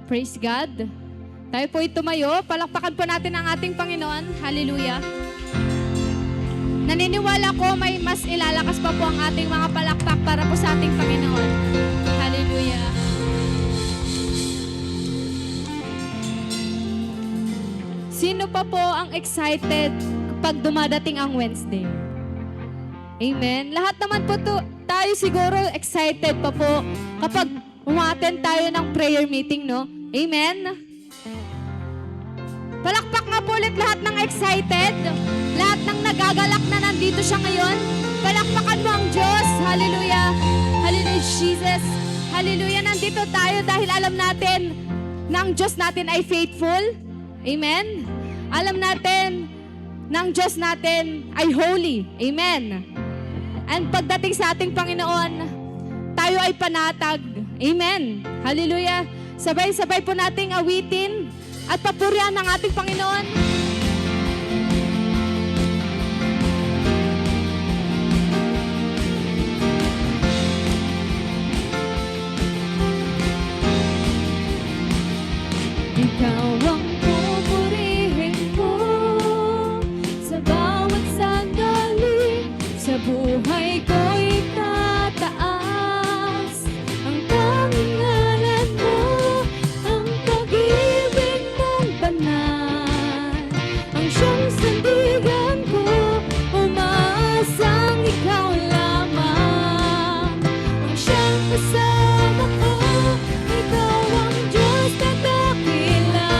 Praise God. Tayo po tumayo. Palakpakan po natin ang ating Panginoon. Hallelujah. Naniniwala ko may mas ilalakas pa po ang ating mga palakpak para po sa ating Panginoon. Hallelujah. Sino pa po ang excited kapag dumadating ang Wednesday? Amen. Lahat naman po tayo siguro excited pa po kapag umattend tayo ng prayer meeting, no? Amen. Palakpak nga po ulit lahat ng excited. Lahat ng nagagalak na nandito siya ngayon. Palakpakan mo ang Diyos. Hallelujah. Hallelujah, Jesus. Hallelujah. Nandito tayo dahil alam natin na ang Diyos natin ay faithful. Amen. Alam natin na ang Diyos natin ay holy. Amen. And pagdating sa ating Panginoon, tayo ay panatag. Amen. Hallelujah. Sabay-sabay po nating awitin at papurihan ng ating Panginoon. Ikaw ang pupurihin ko sa bawat sandali, sa buhay ko'y tataas ang tanging ngalan mo, ang pag-ibig mong banal, ang siyang sandigan ko, umaasang ikaw lamang, ang siyang kasama ko, ikaw ang Diyos na dakila,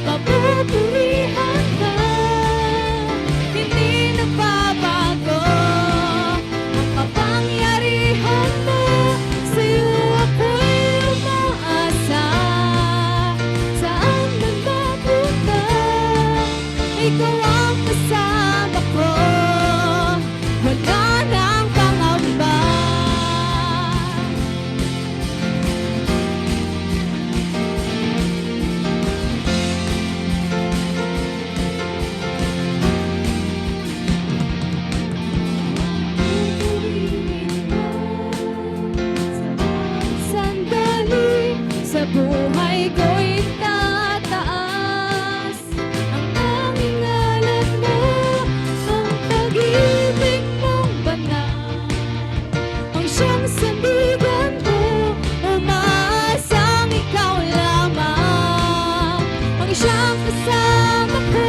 papupurihan ka, hindi nagbabago ang kapangyarihan mo, sa'yo ako'y umaasa, saan man mapunta, ikaw ang kasama ko, wala nang pangamba. Sandali sa buhay ko'y tataas ang tanging ngalan mo, ang pag-ibig mong banal, ang siyang sandigan ko, umaasang ikaw lamang, ang siyang kasama ko,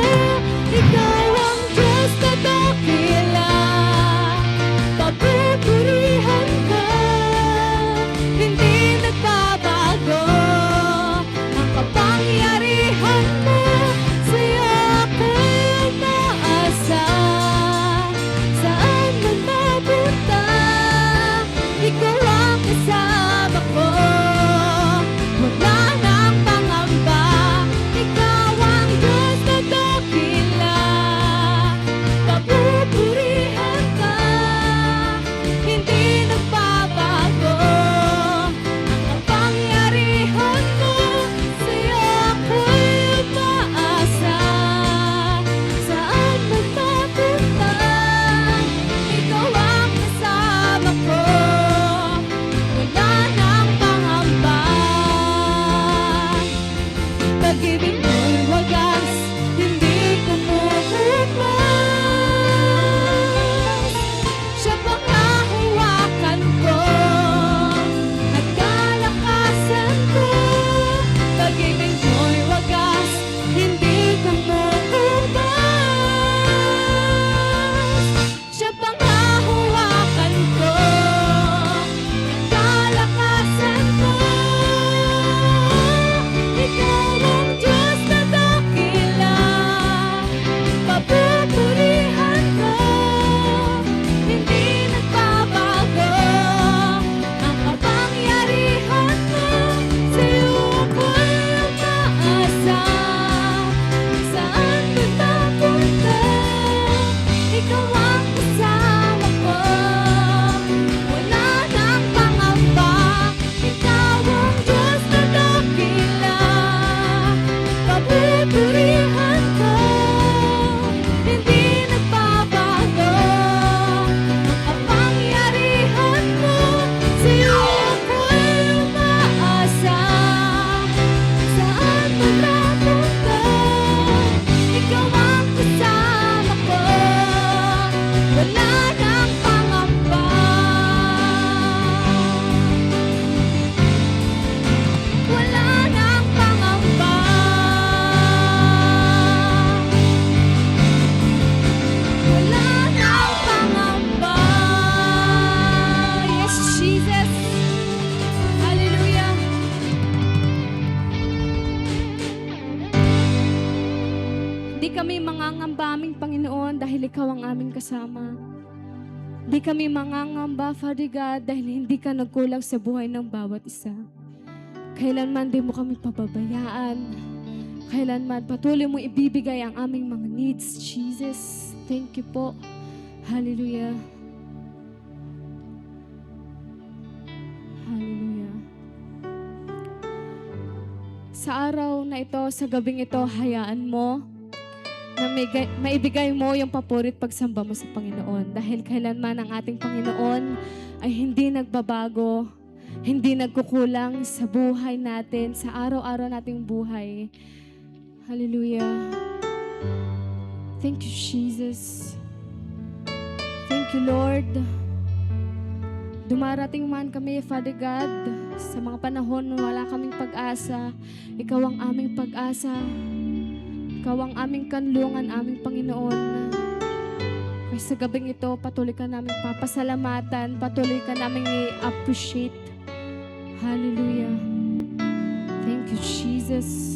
ikaw ang Diyos na dakila, papupurihan ka, hindi nagbabago ang kapangyarihan mo, sa'yo ako'y umaasa, saan man mapunta, ikaw ang kasama ko, wala nang pangamba, ikaw ang Diyos Di kami mangangamba aming Panginoon dahil Ikaw ang aming kasama. Di kami mangangamba, Father God, dahil hindi ka nagkulang sa buhay ng bawat isa. Kailanman di mo kami pababayaan. Kailanman patuloy mo ibibigay ang aming mga needs, Jesus. Thank you po. Hallelujah. Hallelujah. Sa araw na ito, sa gabing ito, hayaan mo na maibigay mo yung papurit pagsamba mo sa Panginoon. Dahil kailanman ang ating Panginoon ay hindi nagbabago, hindi nagkukulang sa buhay natin, sa araw-araw nating buhay. Hallelujah. Thank you, Jesus. Thank you, Lord. Dumarating man kami, Father God, sa mga panahon na wala kaming pag-asa. Ikaw ang aming pag-asa. Ikaw ang aming kanlungan, aming Panginoon. Kaya sa gabing ito, patuloy ka namin papasalamatan, patuloy ka namin i-appreciate. Hallelujah. Thank you, Jesus.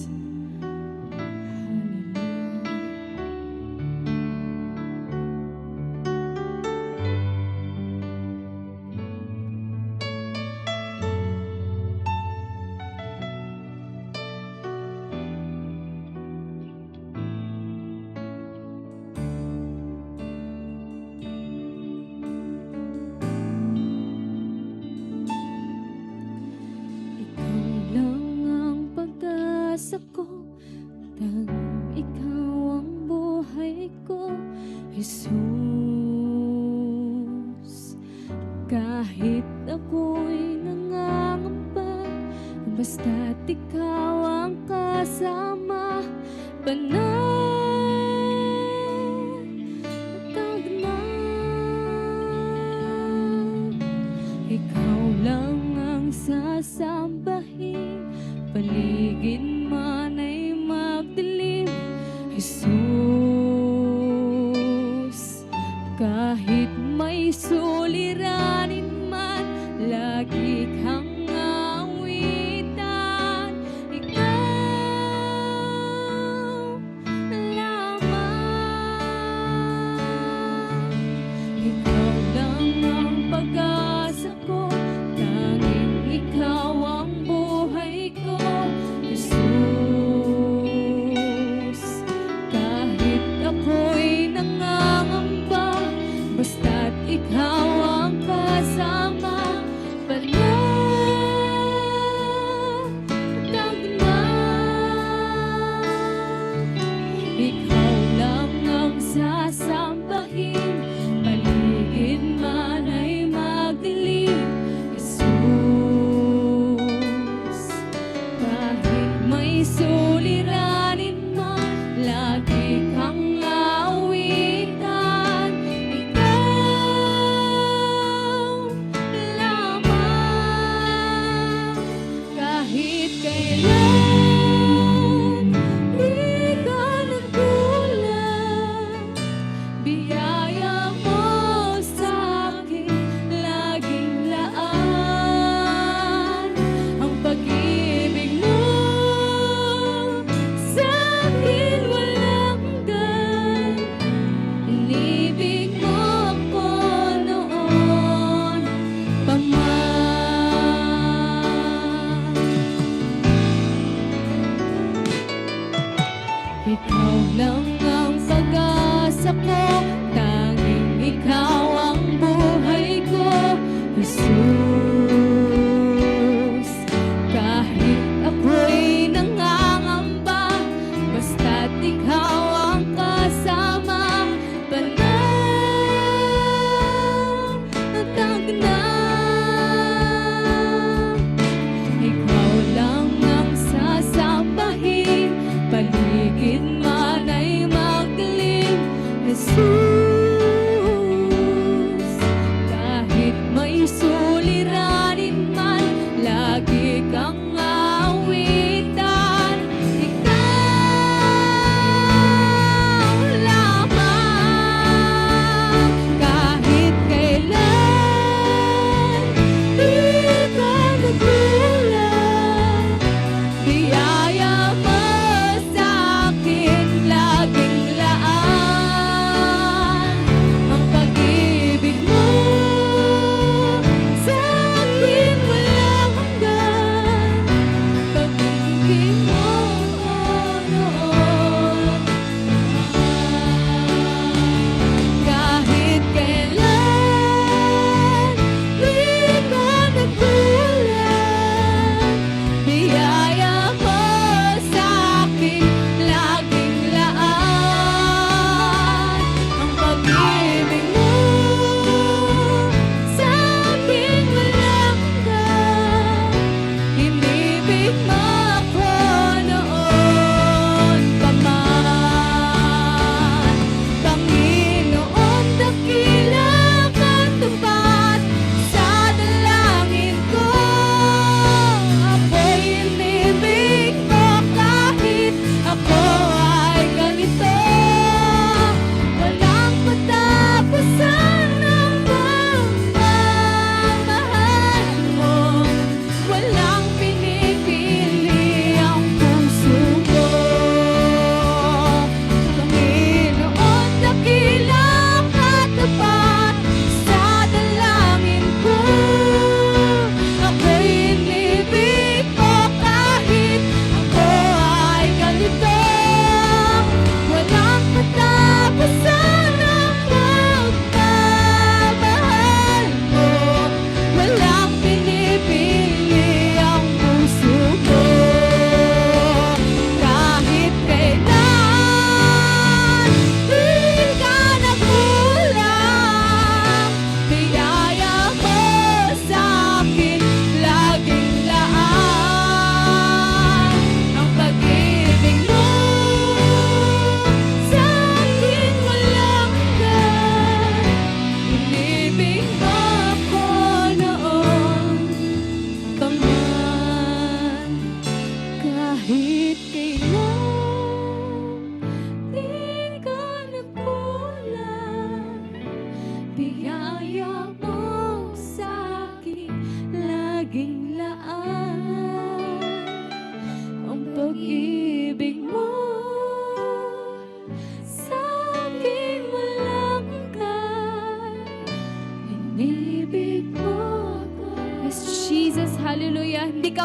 Ako, tanging ikaw ang buhay ko, Jesus. Kahit ako'y nangangamba, basta't ikaw ang kasama, panatag na. Ikaw lang ang sasambahin, paligid man ay magdilim, Jesus. Kahit may suliranin man, lagi kang awitan. Ikaw lamang, ikaw lang ang pag-asa ko, tanging ikaw ang buhay ko, Jesus. Kahit ako'y nangangamba, basta't ikaw ang kasama, panatag na. Ikaw lang ang sasambahin, paligid man ay magdilim, Jesus. Kahit may suliranin man, lagi kang awitan. Ikaw lamang, kahit kailan di ka nagkulang. Biyaya mo sa'kin laging laan, ang pag-ibig mo sa'kin walang hanggan. Inibig mo ako noon pa man. Ikaw lang ang pag-asa ko, tanging ikaw ang buhay ko, Jesus. Kahit ako'y nangangamba, basta't ikaw ang kasama, panatag na. Ikaw lang ang sasambahin, paligid man ay magdilim, Jesus. Kahit may suliranin man, lagi kang awitan. Ikaw lamang, kahit kailan di ka nagkulang. Biyaya mo sa'kin laging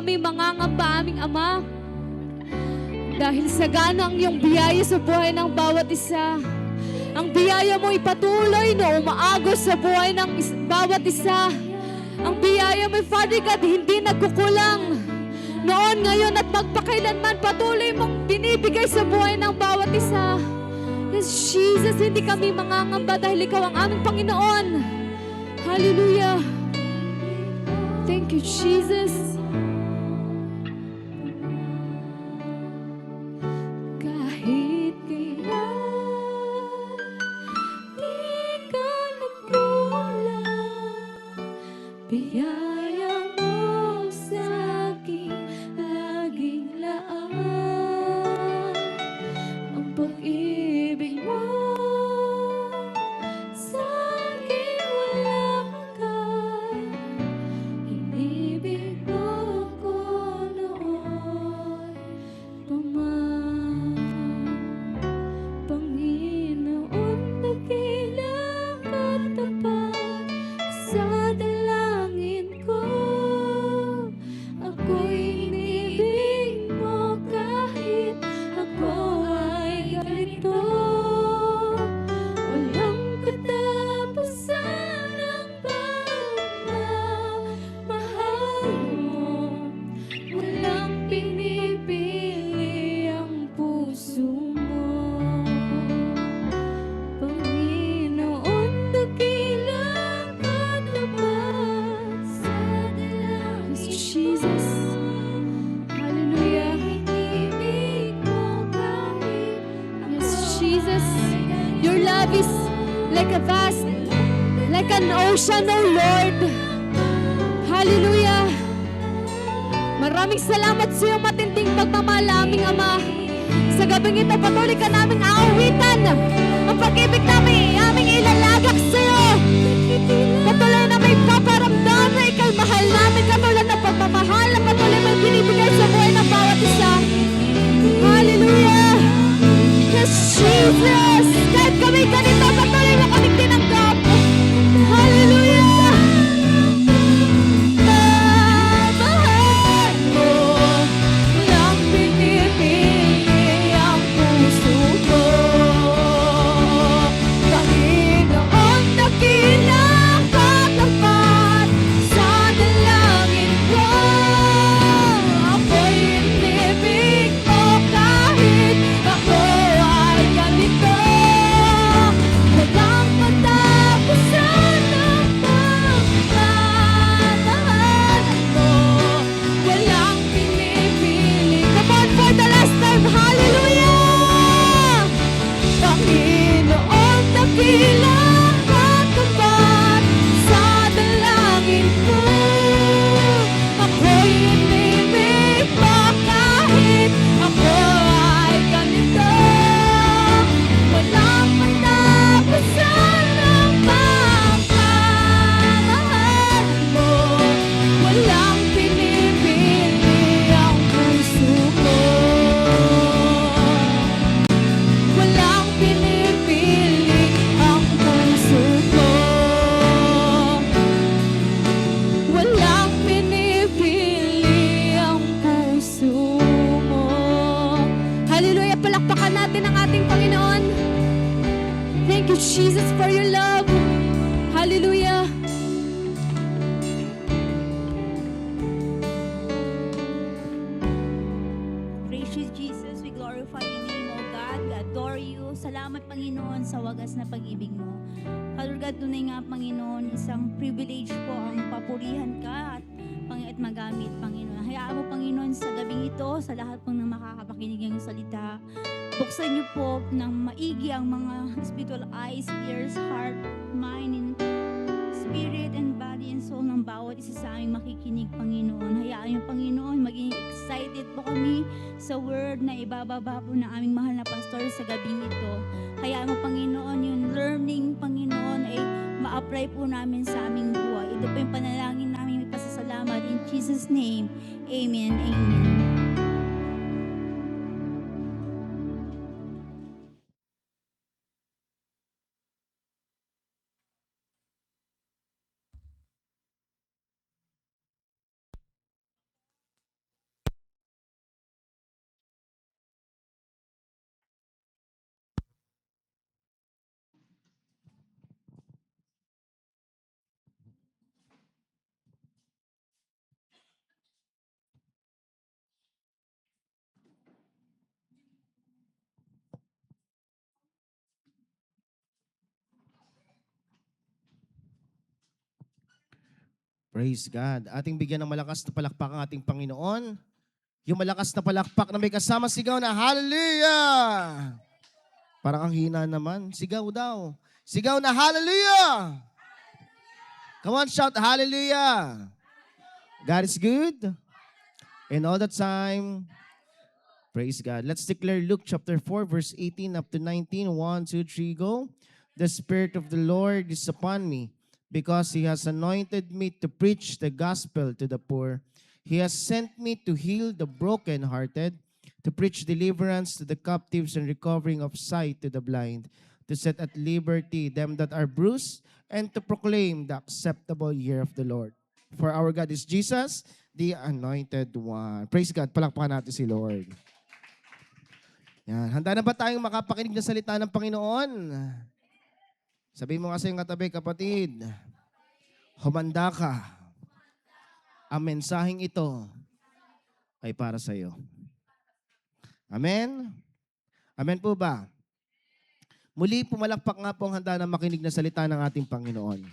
kami mangangamba, aming Ama. Dahil sagana ang iyong biyaya sa buhay ng bawat isa. Ang biyaya mo ipatuloy na umaagos sa buhay ng bawat isa. Ang biyaya mo, Father God, hindi nagkukulang. Noon, ngayon, at magpakailanman, patuloy mong binibigay sa buhay ng bawat isa. Yes, Jesus, hindi kami mangangamba dahil Ikaw ang aming Panginoon. Hallelujah. Thank you, Jesus. Kahit kailan di ka nagkulang, biyaya mo sa aking laging laan. Ang pag-ibig mo sa aking walang hanggan. Inibig mo ko noon pa man. Panginoon, dakilang katapat sa dalangin ko. Ako'y inibig mo kahit ako ay ganito. Walang katapusan ang pagmamahal mo. Walang pinipili ang puso mo. Panginoon, dakilang katapat sa dalangin ko. Jesus. Hallelujah. Inibig mo kahit yes, Jesus. Your love is like a vast, like an ocean, oh Lord. Hallelujah. Maraming salamat sa iyong matinding pagmamahal, aming Ama. Sa gabing ito, patuloy ka naming aawitan. Ang pag-ibig namin, aming ilalagak sa iyo. Patuloy na may paparamdam na Ikaw mahal namin, katulad ng pagmamahal na patuloy may binibigay sa buhay ng bawat isa. Hallelujah. Yes, Jesus. Kahit kami ganito, patuloy mo kaming tinanggap. Hallelujah. Mahal mo, walang pinipili ang puso ko. Panginoon, dakilang katapat sa dalangin ko. Ako'y inibig mo kahit ako ay ganito. Walang katapusan ang pagmamahal mo. Walang pinipili. Come on for the last time. Hallelujah! Panginoon, dakilang katapat sa dalangin ko. Ako'y inibig mo kahit ako ay ganito. Walang katapusan ang pagmamahal mo. Walang pinipili ang puso mo. Walang pinipili ang puso mo. Walang pinipili ang puso mo. Hallelujah! Palakpakan natin ang ating Panginoon. Thank you, Jesus, for your love. Hallelujah! Gracious Jesus, we glorify your name, O God. We adore you. Salamat, Panginoon, sa wagas na pag-ibig mo. Father God, tunay nga, Panginoon, isang privilege po ang papurihan ka at magamit, Panginoon. Hayaan mo, Panginoon, sa gabing ito, sa lahat pong nang makakapakinig ng salita, buksan niyo po ng maigi ang mga spiritual eyes, ears, heart, mind, and spirit and body and soul ng bawat isa sa aming makikinig, Panginoon. Hayaan niyo, Panginoon, maging excited po kami sa word na ibababa po ng aming mahal na pastor sa gabing ito. Hayaan mo, Panginoon, yung learning, Panginoon, ay ma-apply po namin sa aming buhay. Ito po yung panalangin namin, may pasasalamat. In Jesus' name, Amen, Amen. Praise God. Ating bigyan ng malakas na palakpak ang ating Panginoon. Yung malakas na palakpak na may kasama sigaw na Hallelujah! Parang ang hina naman. Sigaw daw. Sigaw na Hallelujah! Come on, shout Hallelujah! God is good. And all the time, praise God. Let's declare Luke chapter 4, verse 18 up to 19. 1, 2, 3, go. The Spirit of the Lord is upon me, because He has anointed me to preach the gospel to the poor. He has sent me to heal the brokenhearted, to preach deliverance to the captives and recovering of sight to the blind, to set at liberty them that are bruised, and to proclaim the acceptable year of the Lord. For our God is Jesus, the Anointed One. Praise God. Palakpakan natin si Lord. Yan. Handa na ba tayong makapakinig ng salita ng Panginoon? Sabihin mo nga sa iyong katabi, kapatid, humanda ka. Ang mensaheng ito ay para sa iyo. Amen? Amen po ba? Muli, pumalakpak nga po ang handa na makinig na salita ng ating Panginoon.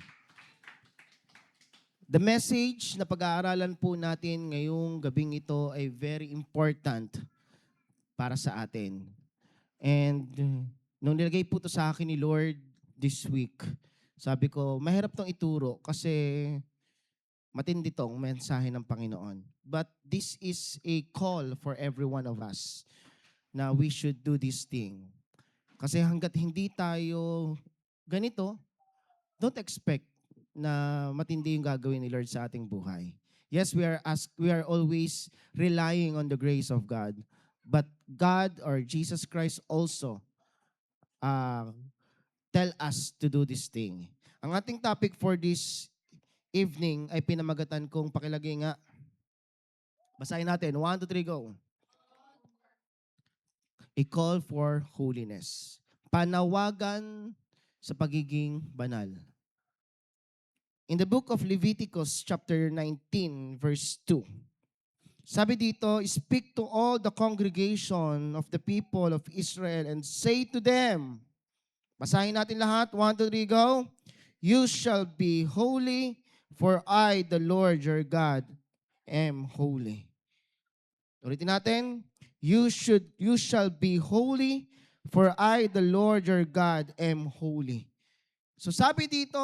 The message na pag-aaralan po natin ngayong gabing ito ay very important para sa atin. And nung nilagay po ito sa akin ni Lord this week, sabi ko, mahirap tong ituro kasi matindi tong mensahe ng Panginoon. But this is a call for every one of us na we should do this thing. Kasi hanggat hindi tayo ganito, don't expect na matindi yung gagawin ni Lord sa ating buhay. Yes, we are always relying on the grace of God. But God or Jesus Christ also tell us to do this thing. Ang ating topic for this evening ay pinamagatan kong pakilagay nga. Basahin natin. 1, 2, 3, go. A call for holiness. Panawagan sa pagiging banal. In the book of Leviticus chapter 19 verse 2. Sabi dito, speak to all the congregation of the people of Israel and say to them, basahin natin lahat. 1, 2, 3, go. You shall be holy, for I, the Lord your God, am holy. Ulitin natin. You shall be holy, for I, the Lord your God, am holy. So sabi dito,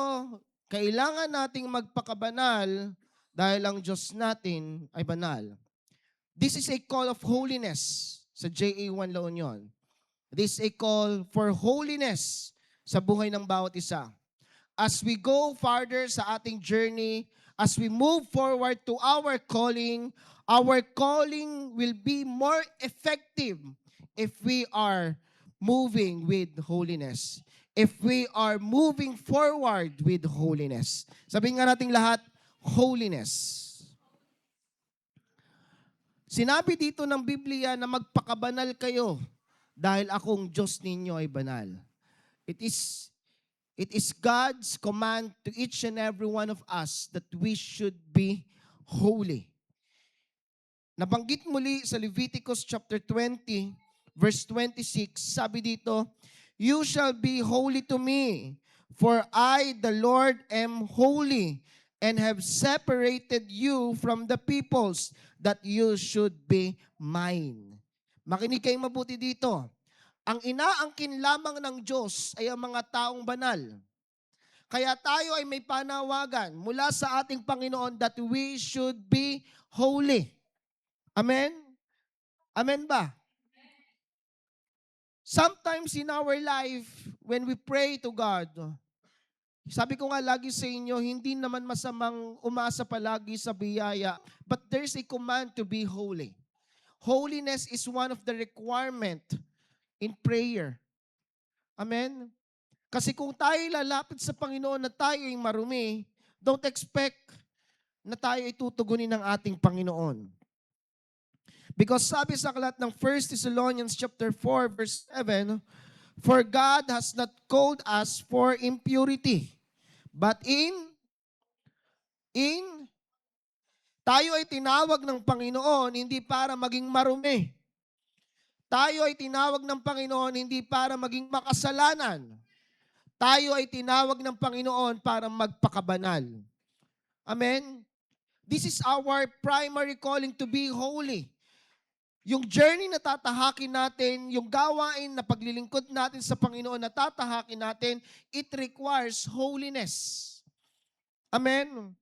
kailangan nating magpakabanal dahil ang Diyos natin ay banal. This is a call of holiness sa JA1 La Union. This is a call for holiness sa buhay ng bawat isa. As we go farther sa ating journey, as we move forward to our calling will be more effective if we are moving with holiness. If we are moving forward with holiness. Sabihin nga natin lahat, holiness. Sinabi dito ng Biblia na magpakabanal kayo dahil akong Diyos ninyo ay banal. It is God's command to each and every one of us that we should be holy. Nabanggit muli sa Leviticus chapter 20, verse 26, sabi dito, you shall be holy to me, for I, the Lord, am holy, and have separated you from the peoples, that you should be mine. Makinig kayo mabuti dito. Ang inaangkin lamang ng Diyos ay ang mga taong banal. Kaya tayo ay may panawagan mula sa ating Panginoon that we should be holy. Amen? Amen ba? Sometimes in our life, when we pray to God, sabi ko nga lagi sa inyo, hindi naman masamang umasa palagi sa biyaya, but there's a command to be holy. Holiness is one of the requirement in prayer. Amen? Kasi kung tayo lalapit sa Panginoon na tayo ay marumi, don't expect na tayo ay tutugunin ng ating Panginoon. Because sabi sa aklat ng 1 Thessalonians chapter 4 verse 7, for God has not called us for impurity, but tayo ay tinawag ng Panginoon hindi para maging marumi. Tayo ay tinawag ng Panginoon hindi para maging makasalanan. Tayo ay tinawag ng Panginoon para magpakabanal. Amen? This is our primary calling to be holy. Yung journey na tatahakin natin, yung gawain na paglilingkod natin sa Panginoon na tatahakin natin, it requires holiness. Amen?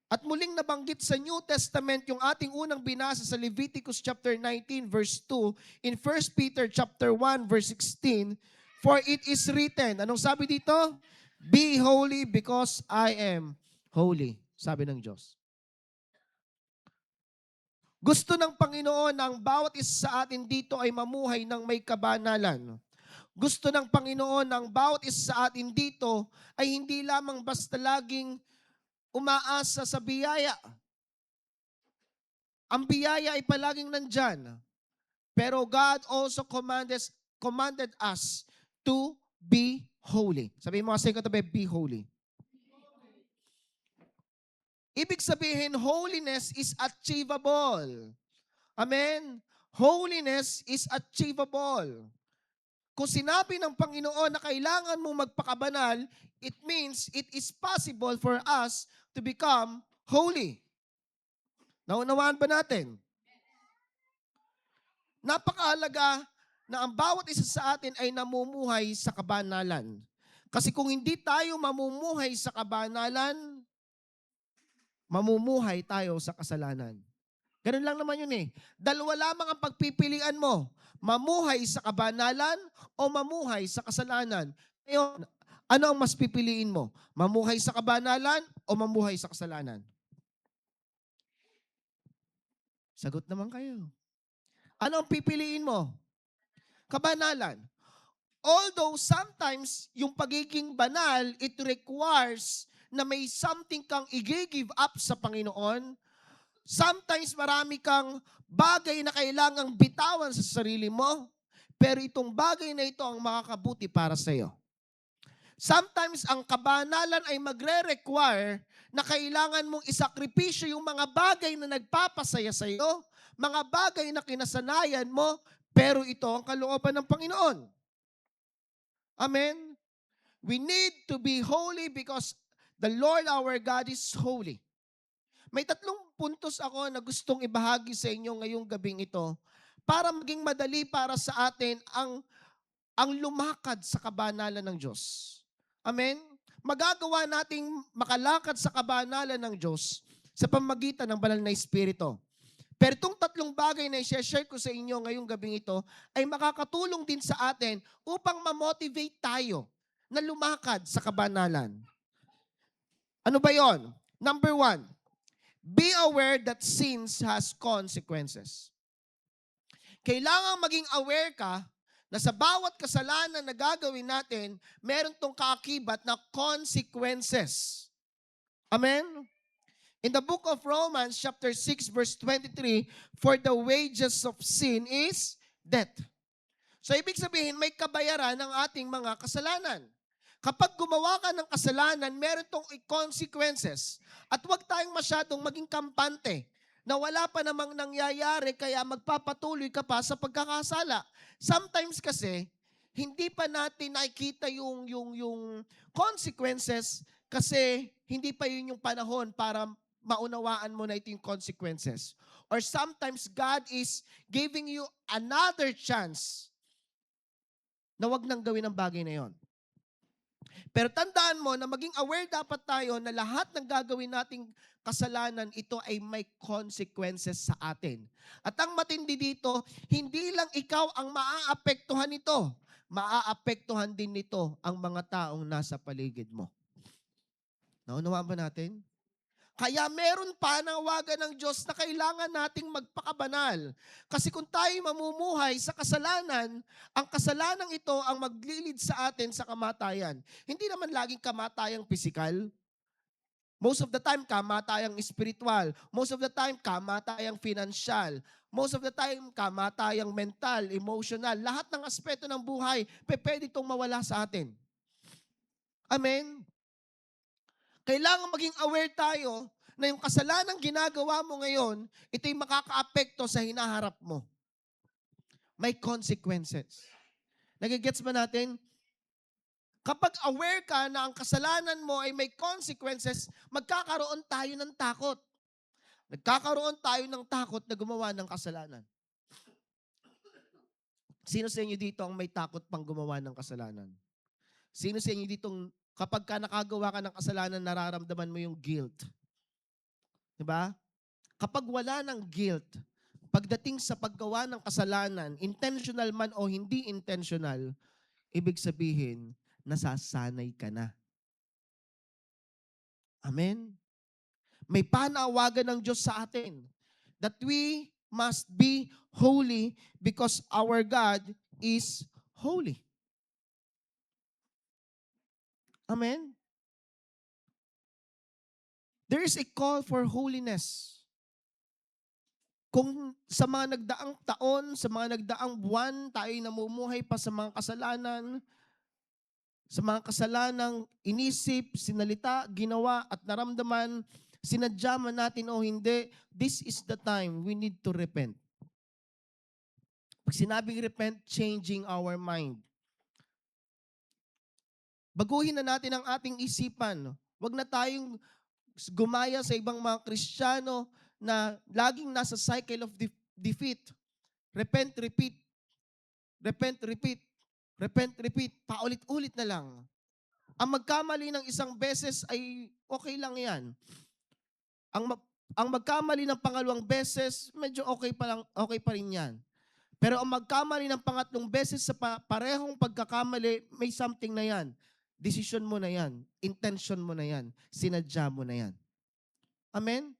At muling nabanggit sa New Testament yung ating unang binasa sa Leviticus chapter 19 verse 2, in 1 Peter chapter 1 verse 16, for it is written, anong sabi dito? Be holy because I am holy, sabi ng Diyos. Gusto ng Panginoon na ang bawat isa sa atin dito ay mamuhay ng may kabanalan. Gusto ng Panginoon na ang bawat isa sa atin dito ay hindi lamang basta laging umaasa sa biyaya. Ang biyaya ay palaging nandyan. Pero God also commanded us to be holy. Sabihin mo kasi katabi, be holy. Ibig sabihin, holiness is achievable. Amen? Holiness is achievable. Kung sinabi ng Panginoon na kailangan mong magpakabanal, it means it is possible for us to become holy. Naunawaan ba natin? Napakahalaga na ang bawat isa sa atin ay namumuhay sa kabanalan. Kasi kung hindi tayo mamumuhay sa kabanalan, mamumuhay tayo sa kasalanan. Ganun lang naman yun eh. Dalawa lamang ang pagpipilian mo. Mamuhay sa kabanalan o mamuhay sa kasalanan. Ngayon, ano ang mas pipiliin mo? Mamuhay sa kabanalan o mamuhay sa kasalanan? Sagot naman kayo. Ano ang pipiliin mo? Kabanalan. Although sometimes yung pagiging banal, it requires na may something kang i-give up sa Panginoon. Sometimes marami kang bagay na kailangang bitawan sa sarili mo, pero itong bagay na ito ang makakabuti para sa iyo. Sometimes ang kabanalan ay magre-require na kailangan mong isakripisyo yung mga bagay na nagpapasaya sa iyo, mga bagay na kinasanayan mo, pero ito ang kalooban ng Panginoon. Amen? We need to be holy because the Lord our God is holy. May 3 puntos ako na gustong ibahagi sa inyo ngayong gabing ito para maging madali para sa atin ang lumakad sa kabanalan ng Diyos. Amen? Magagawa nating makalakad sa kabanalan ng Diyos sa pamamagitan ng banal na Espiritu. Pero itong 3 bagay na i-share ko sa inyo ngayong gabing ito ay makakatulong din sa atin upang ma-motivate tayo na lumakad sa kabanalan. Ano ba yon? Number 1, be aware that sins has consequences. Kailangan maging aware ka na sa bawat kasalanan na gagawin natin, meron tong kaakibat na consequences. Amen? In the book of Romans, chapter 6, verse 23, for the wages of sin is death. So, ibig sabihin, may kabayaran ng ating mga kasalanan. Kapag gumawa ka ng kasalanan, meron tong consequences. At huwag tayong masyadong maging kampante na wala pa namang nangyayari kaya magpapatuloy ka pa sa pagkakasala. Sometimes kasi, hindi pa natin nakikita yung consequences kasi hindi pa yun yung panahon para maunawaan mo na ito yung consequences. Or sometimes God is giving you another chance na wag nang gawin ang bagay na yon. Pero tandaan mo na maging aware dapat tayo na lahat ng gagawin nating kasalanan, ito ay may consequences sa atin. At ang matindi dito, hindi lang ikaw ang maaapektuhan nito. Maaapektuhan din nito ang mga taong nasa paligid mo. Naunawaan ba natin? Kaya meron panawagan ng Diyos na kailangan nating magpakabanal. Kasi kung tayo mamumuhay sa kasalanan, ang kasalanang ito ang maglilid sa atin sa kamatayan. Hindi naman laging kamatayang pisikal. Most of the time, kamatayang spiritual. Most of the time, kamatayang financial. Most of the time, kamatayang mental, emotional. Lahat ng aspeto ng buhay, pwede itong mawala sa atin. Amen? Kailangan maging aware tayo na yung kasalanang ginagawa mo ngayon, ito'y makakaapekto sa hinaharap mo. May consequences. Nagigets ba natin? Kapag aware ka na ang kasalanan mo ay may consequences, magkakaroon tayo ng takot. Nagkakaroon tayo ng takot na gumawa ng kasalanan. Sino sa inyo dito ang may takot pang gumawa ng kasalanan? Sino sa inyo dito kapag ka nakagawa ka ng kasalanan, nararamdaman mo yung guilt? Diba? Kapag wala ng guilt, pagdating sa paggawa ng kasalanan, intentional man o hindi intentional, ibig sabihin, nasasanay ka na. Amen? May panawagan ng Diyos sa atin that we must be holy because our God is holy. Amen? There is a call for holiness. Kung sa mga nagdaang taon, sa mga nagdaang buwan, tayo namumuhay pa sa mga kasalanan, sa mga kasalanang inisip, sinalita, ginawa, at naramdaman, sinadya man natin o hindi, this is the time we need to repent. Pag sinabing repent, changing our mind. Baguhin na natin ang ating isipan. Huwag na tayong gumaya sa ibang mga Kristiyano na laging nasa cycle of defeat. Repent, repeat. Repent, repeat. Repent, repeat. Paulit-ulit na lang. Ang magkamali ng isang beses ay okay lang yan. Ang magkamali ng pangalawang beses, medyo okay pa rin yan. Pero ang magkamali ng pangatlong beses sa parehong pagkakamali, may something na yan. Decision mo na yan. Intention mo na yan. Sinadya mo na yan. Amen?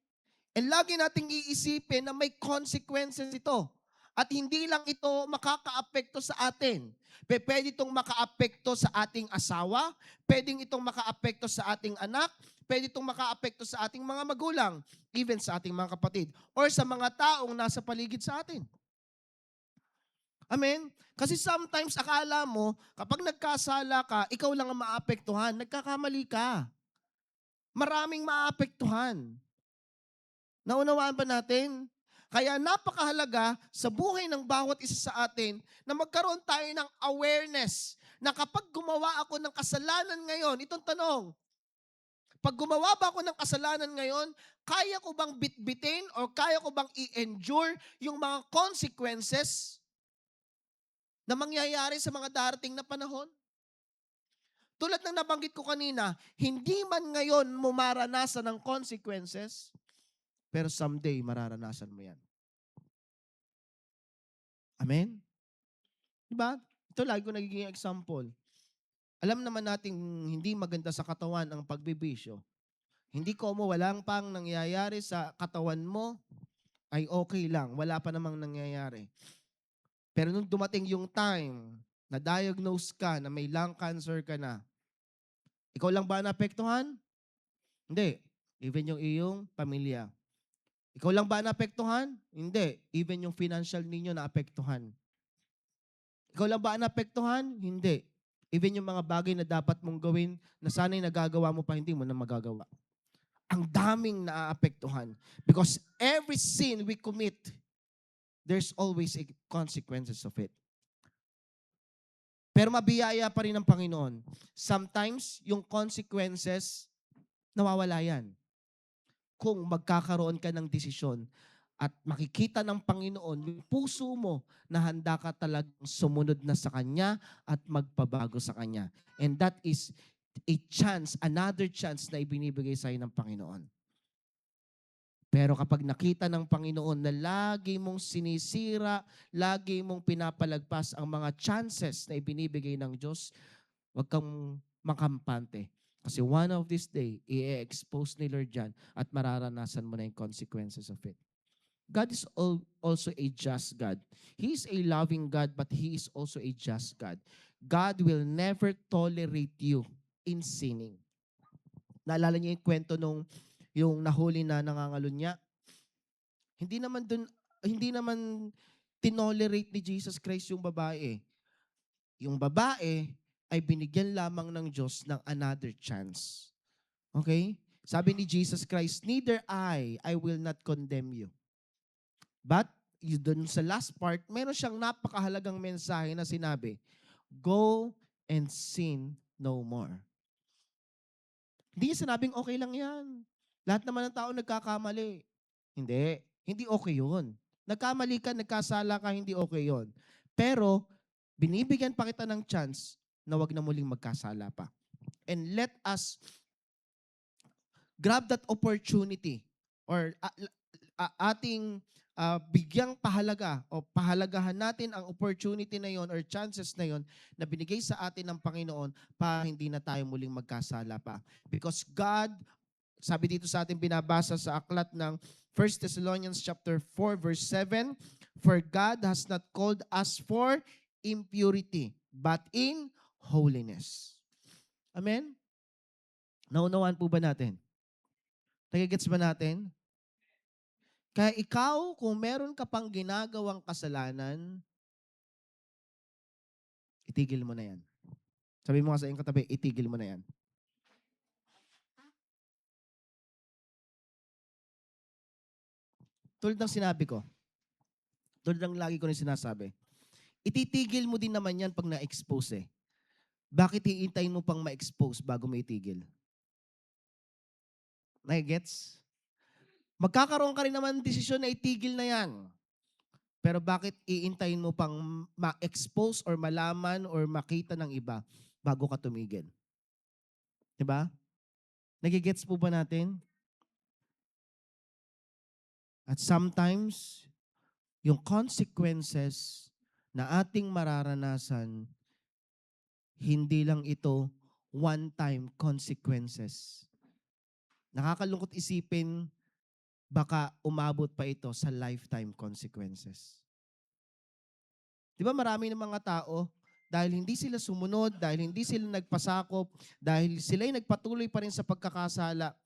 And lagi nating iisipin na may consequences ito. At hindi lang ito makakaapekto sa atin. Pwede itong makaapekto sa ating asawa, pwedeng itong makaapekto sa ating anak, pwede itong makaapekto sa ating mga magulang, even sa ating mga kapatid, or sa mga taong nasa paligid sa atin. Amen? Kasi sometimes akala mo, kapag nagkasala ka, ikaw lang ang maapektuhan. Nagkakamali ka. Maraming maapektuhan. Naunawaan ba natin? Kaya napakahalaga sa buhay ng bawat isa sa atin na magkaroon tayo ng awareness na kapag gumawa ako ng kasalanan ngayon, itong tanong, pag gumawa ba ako ng kasalanan ngayon, kaya ko bang bitbitin o kaya ko bang i-endure yung mga consequences na mangyayari sa mga darating na panahon? Tulad ng nabanggit ko kanina, hindi man ngayon mo maranasan ng consequences, pero someday mararanasan mo yan. Amen? Diba? Ito lagi ko nagiging example. Alam naman natin hindi maganda sa katawan ang pagbibisyo. Hindi ko mo walang pang nangyayari sa katawan mo, ay okay lang. Wala pa namang nangyayari. Pero nung dumating yung time na diagnose ka na may lung cancer ka na, ikaw lang ba naapektuhan? Hindi. Even yung iyong pamilya. Ikaw lang ba naapektuhan? Hindi. Even yung financial ninyo naapektuhan. Ikaw lang ba naapektuhan? Hindi. Even yung mga bagay na dapat mong gawin na sana'y nagagawa mo pa, hindi mo na magagawa. Ang daming naaapektuhan. Because every sin we commit, there's always a consequences of it. Pero mabiyaya pa rin ng Panginoon. Sometimes, yung consequences, nawawala yan. Kung magkakaroon ka ng desisyon at makikita ng Panginoon yung puso mo na handa ka talagang sumunod na sa Kanya at magpabago sa Kanya. And that is a chance, another chance na ibinibigay sa iyo ng Panginoon. Pero kapag nakita ng Panginoon na lagi mong sinisira, lagi mong pinapalagpas ang mga chances na ibinibigay ng Diyos, huwag kang makampante. Kasi one of this day, i-expose ni Lord yan at mararanasan mo na yung consequences of it. God is also a just God. He is a loving God, but He is also a just God. God will never tolerate you in sinning. Naalala niyo yung kwento nung yung nahuli na nangangalunya? Hindi naman tinolerate ni Jesus Christ yung babae. Yung babae ay binigyan lamang ng Diyos ng another chance. Okay? Sabi ni Jesus Christ, neither I will not condemn you. But, dun sa last part, meron siyang napakahalagang mensahe na sinabi, go and sin no more. Hindi niya sinabing okay lang yan. Lahat naman ng tao nagkakamali. Hindi. Hindi okay yun. Nagkamali ka, nagkasala ka, hindi okay yun. Pero, binibigyan pa kita ng chance na wag na muling magkasala pa. And let us grab that opportunity or ating bigyang pahalaga o pahalagahan natin ang opportunity na yon or chances na yon na binigay sa atin ng Panginoon para hindi na tayo muling magkasala pa. Because God, sabi dito sa ating binabasa sa aklat ng 1 Thessalonians chapter 4 verse 7, for God has not called us for impurity, but in holiness. Amen? Naunawaan po ba natin? Nagigets ba natin? Kaya ikaw, kung meron ka pang ginagawang kasalanan, itigil mo na yan. Sabi mo nga sa iyong katabi, itigil mo na yan. Tulad ng sinabi ko, tulad ng lagi ko rin sinasabi, ititigil mo din naman yan pag na-expose eh. Bakit hiintayin mo pang ma-expose bago mo itigil? Nagigets? Magkakaroon ka rin naman ng desisyon na itigil na yan. Pero bakit iintayin mo pang ma-expose or malaman or makita ng iba bago ka tumigil? Diba? Nagigets po ba natin? At sometimes, yung consequences na ating mararanasan, hindi lang ito one-time consequences. Nakakalungkot isipin, baka umabot pa ito sa lifetime consequences. Di ba marami ng mga tao, dahil hindi sila sumunod, dahil hindi sila nagpasakop, dahil sila'y nagpatuloy pa rin sa pagkakasala,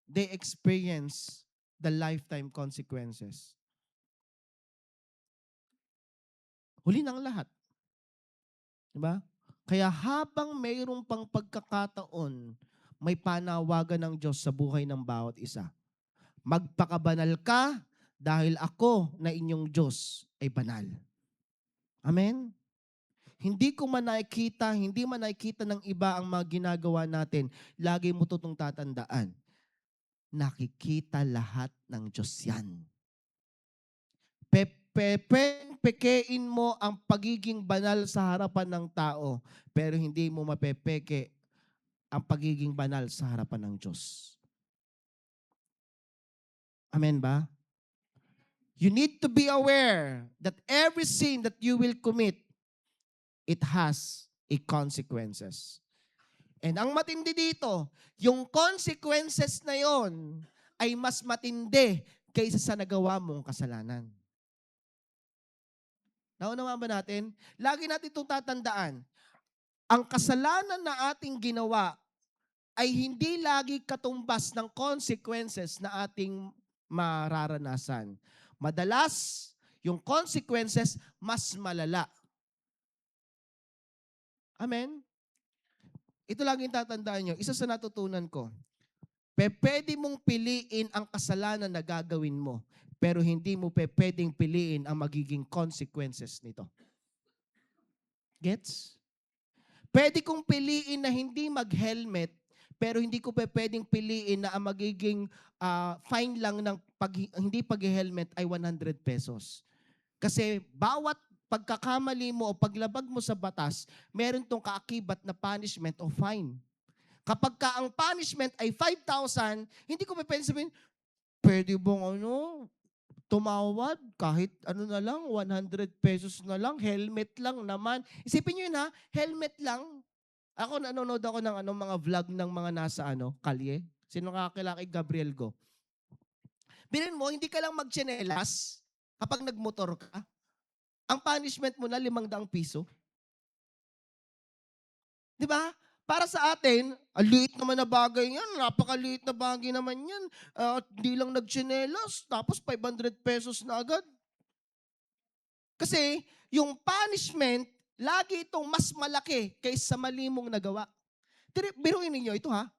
they experience the lifetime consequences. Huli ng lahat. Diba? Kaya habang mayroong pang pagkakataon, may panawagan ng Diyos sa buhay ng bawat isa. Magpakabanal ka dahil ako na inyong Diyos ay banal. Amen? Hindi ko man nakikita, hindi man nakikita ng iba ang mga ginagawa natin, lagi mo tutong tatandaan. Nakikita lahat ng Diyos yan. Pekein mo ang pagiging banal sa harapan ng tao, pero hindi mo mapepeke ang pagiging banal sa harapan ng Diyos. Amen ba? You need to be aware that every sin that you will commit, it has a consequences. And ang matindi dito, yung consequences na yon ay mas matindi kaysa sa nagawa mong kasalanan. Naunawaan ba natin? Lagi natin itong tatandaan. Ang kasalanan na ating ginawa ay hindi lagi katumbas ng consequences na ating mararanasan. Madalas, yung consequences mas malala. Amen? Ito lang yung tatandaan nyo. Isa sa natutunan ko, pwede mong piliin ang kasalanan na gagawin mo, pero hindi mo pwedeng piliin ang magiging consequences nito. Gets? Pwede kong piliin na hindi mag-helmet, pero hindi ko pwedeng piliin na ang magiging fine lang ng hindi pag-helmet ay 100 pesos. Kasi bawat pagkakamali mo o paglabag mo sa batas, meron tong kaakibat na punishment o fine. Kapag ka ang punishment ay 5,000, hindi ko pwedeng sabihin, pwede bang tumawad kahit na lang, 100 pesos na lang, helmet lang naman. Isipin nyo yun ha, helmet lang. Ako nanonood ako ng mga vlog ng mga nasa kalye. Sino kakakilala kay Gabriel Go? Bilhin mo, hindi ka lang magtsinelas kapag nagmotor ka. Ang punishment mo na 500 piso. Di ba? Para sa atin, liit naman na bagay yan. Napakaliit na bagay naman yan. Di lang nagtsinelas, tapos 500 pesos na agad. Kasi yung punishment, lagi itong mas malaki kaysa mali mong nagawa. Biruin ninyo ito ha.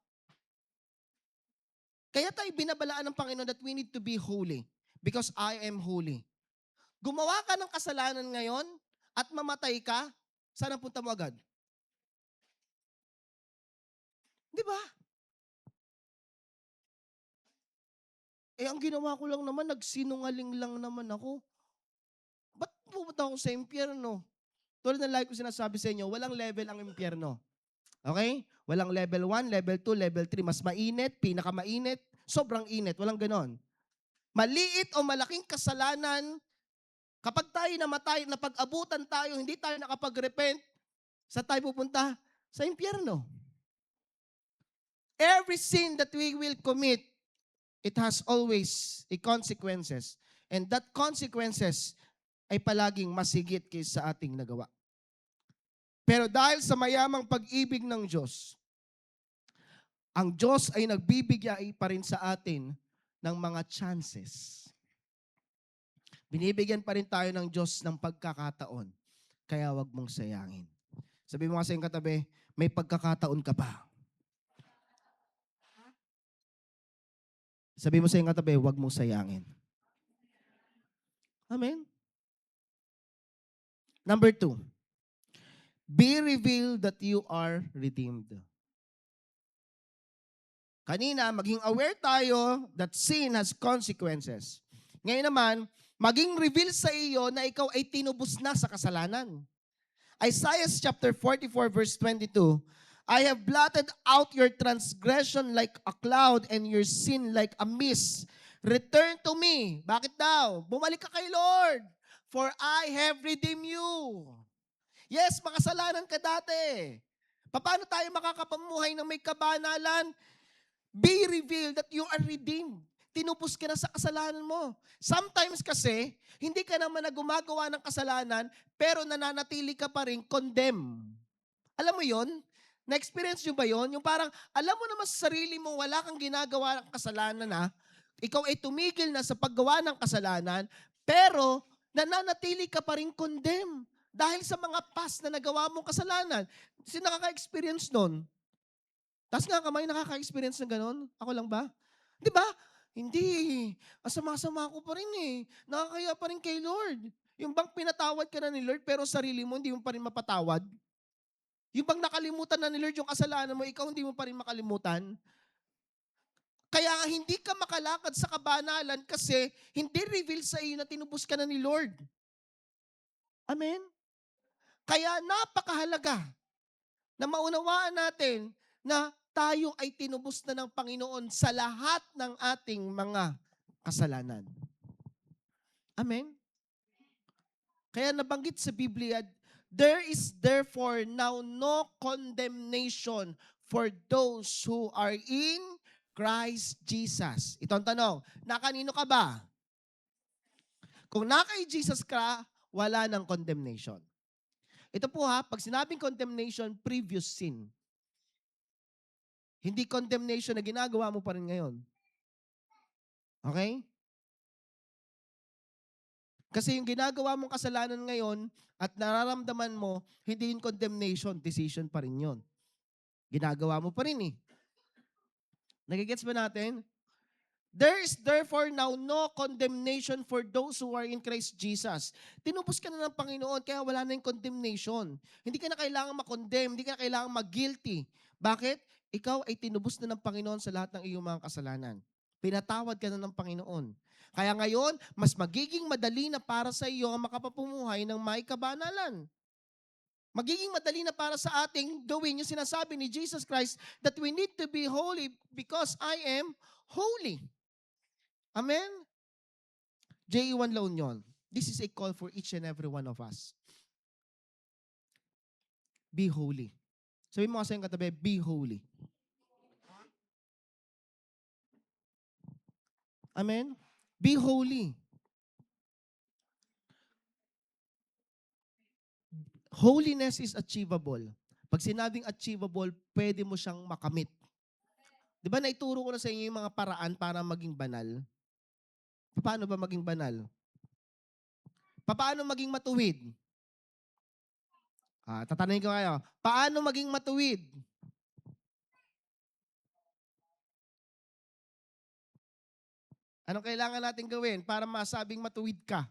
Kaya tayo binabalaan ng Panginoon that we need to be holy because I am holy. Gumawa ka ng kasalanan ngayon at mamatay ka, saan ang punta mo agad? Di ba? Ang ginawa ko lang naman, nagsinungaling lang naman ako. Ba't pumunta ako sa impyerno? Tulad ng like ko sinasabi sa inyo, walang level ang impyerno. Okay? Walang level 1, level 2, level 3. Mas mainit, pinakamainit, sobrang init. Walang ganon. Maliit o malaking kasalanan, kapag tayo namatay, napag-abutan tayo, hindi tayo nakapag-repent, saan tayo pupunta? Sa impyerno. Every sin that we will commit, it has always a consequences. And that consequences ay palaging masigit kaysa sa ating nagawa. Pero dahil sa mayamang pag-ibig ng Diyos, ang Diyos ay nagbibigay pa rin sa atin ng mga chances. Binibigyan pa rin tayo ng Diyos ng pagkakataon. Kaya wag mong sayangin. Sabi mo nga sa iyong katabi, may pagkakataon ka pa. Sabi mo sa iyong katabi, wag mong sayangin. Amen? Number 2, be revealed that you are redeemed. Kanina, maging aware tayo that sin has consequences. Ngayon naman, maging reveal sa iyo na ikaw ay tinubos na sa kasalanan. Isaiah chapter 44 verse 22, I have blotted out your transgression like a cloud and your sin like a mist. Return to me. Bakit daw? Bumalik ka kay Lord. For I have redeemed you. Yes, makasalanan ka dati. Paano tayo makakapamuhay ng may kabanalan? Be revealed that you are redeemed. Tinupos ka na sa kasalanan mo. Sometimes kasi, hindi ka naman na gumagawa ng kasalanan, pero nananatili ka pa rin condemn. Alam mo yon? Na-experience nyo ba yon? Yung parang, alam mo naman sa sarili mo, wala kang ginagawa ng kasalanan na, ikaw ay tumigil na sa paggawa ng kasalanan, pero nananatili ka pa rin condemn dahil sa mga past na nagawa mong kasalanan. Sino nakaka-experience nun? Taas nga kamay, nakaka-experience ng ganon? Ako lang ba? Di ba? Hindi. Asama-sama ko pa rin eh. Nakakaya pa rin kay Lord. Yung bang pinatawad ka na ni Lord pero sarili mo hindi mo pa rin mapatawad? Yung bang nakalimutan na ni Lord yung kasalanan mo, ikaw hindi mo pa rin makalimutan? Kaya hindi ka makalakad sa kabanalan kasi hindi reveal sa iyo na tinubos ka na ni Lord. Amen? Kaya napakahalaga na maunawaan natin na tayo ay tinubos na ng Panginoon sa lahat ng ating mga kasalanan. Amen? Kaya nabanggit sa Biblia, there is therefore now no condemnation for those who are in Christ Jesus. Ito ang tanong, nakanino ka ba? Kung nakay Jesus ka, wala ng condemnation. Ito po ha, pag sinabing condemnation, previous sin. Hindi condemnation na ginagawa mo pa rin ngayon. Okay? Kasi yung ginagawa mong kasalanan ngayon at nararamdaman mo, hindi yung condemnation, decision pa rin yun. Ginagawa mo pa rin eh. Nagigets ba natin? There is therefore now no condemnation for those who are in Christ Jesus. Tinubos ka na ng Panginoon, kaya wala na yung condemnation. Hindi ka na kailangan ma-condemn, hindi ka na kailangan mag-guilty. Bakit? Ikaw ay tinubos na ng Panginoon sa lahat ng iyong mga kasalanan. Pinatawad ka na ng Panginoon. Kaya ngayon, mas magiging madali na para sa iyo ang makapapumuhay ng may kabanalan. Magiging madali na para sa ating gawin yung sinasabi ni Jesus Christ that we need to be holy because I am holy. Amen? J.E.1 La Union. This is a call for each and every one of us. Be holy. Sabi mo kasi yung katabi, be holy. Amen? Be holy. Holiness is achievable. Pag sinabing achievable, pwede mo siyang makamit. Di ba naituro ko na sa inyo yung mga paraan para maging banal? Paano ba maging banal? Paano maging matuwid? Tatanungin ko kayo, paano maging matuwid? Anong kailangan natin gawin para masabing matuwid ka?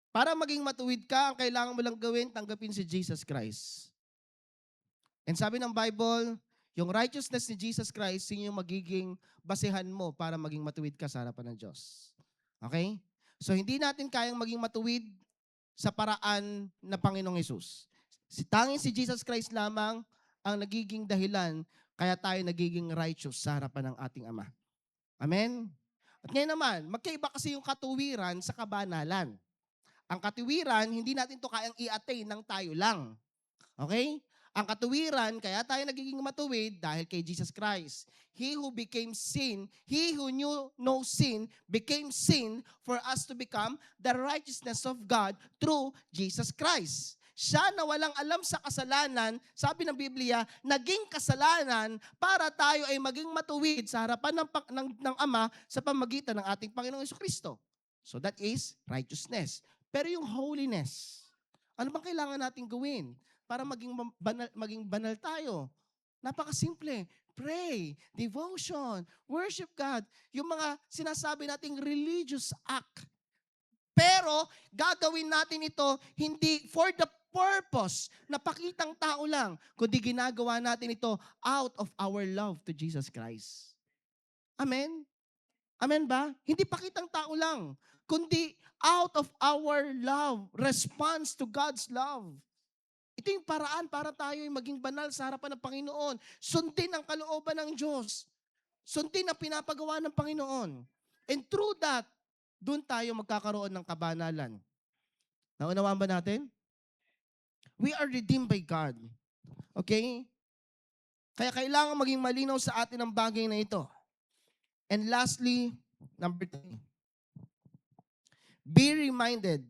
Para maging matuwid ka, ang kailangan mo lang gawin, tanggapin si Jesus Christ. And sabi ng Bible, yung righteousness ni Jesus Christ, yun yung magiging basehan mo para maging matuwid ka sa harapan ng Diyos. Okay? So, hindi natin kayang maging matuwid sa paraan na Panginoong Hesus. Tanging si Jesus Christ lamang ang nagiging dahilan kaya tayo nagiging righteous sa harapan ng ating Ama. Amen? At ngayon naman, magkaiba kasi yung katuwiran sa kabanalan. Ang katuwiran, hindi natin to kayang i-attain ng tayo lang. Okay? Ang katuwiran, kaya tayo nagiging matuwid dahil kay Jesus Christ. He who became sin, he who knew no sin, became sin for us to become the righteousness of God through Jesus Christ. Siya na walang alam sa kasalanan, sabi ng Biblia, naging kasalanan para tayo ay maging matuwid sa harapan ng Ama sa pamagitan ng ating Panginoong Jesucristo. So that is righteousness. Pero yung holiness, ano bang kailangan natin gawin para maging banal tayo? Napakasimple. Pray, devotion, worship God. Yung mga sinasabi nating religious act. Pero gagawin natin ito hindi for the purpose na pakitang tao lang, kundi ginagawa natin ito out of our love to Jesus Christ. Amen? Amen ba? Hindi pakitang tao lang, kundi out of our love, response to God's love. Ito yung paraan para tayo ay maging banal sa harapan ng Panginoon. Sundin ang kalooban ng Diyos. Sundin ang pinapagawa ng Panginoon. And through that, doon tayo magkakaroon ng kabanalan. Naunawaan ba natin? We are redeemed by God. Okay? Kaya kailangan maging malinaw sa atin ang bagay na ito. And lastly, number 3. Be reminded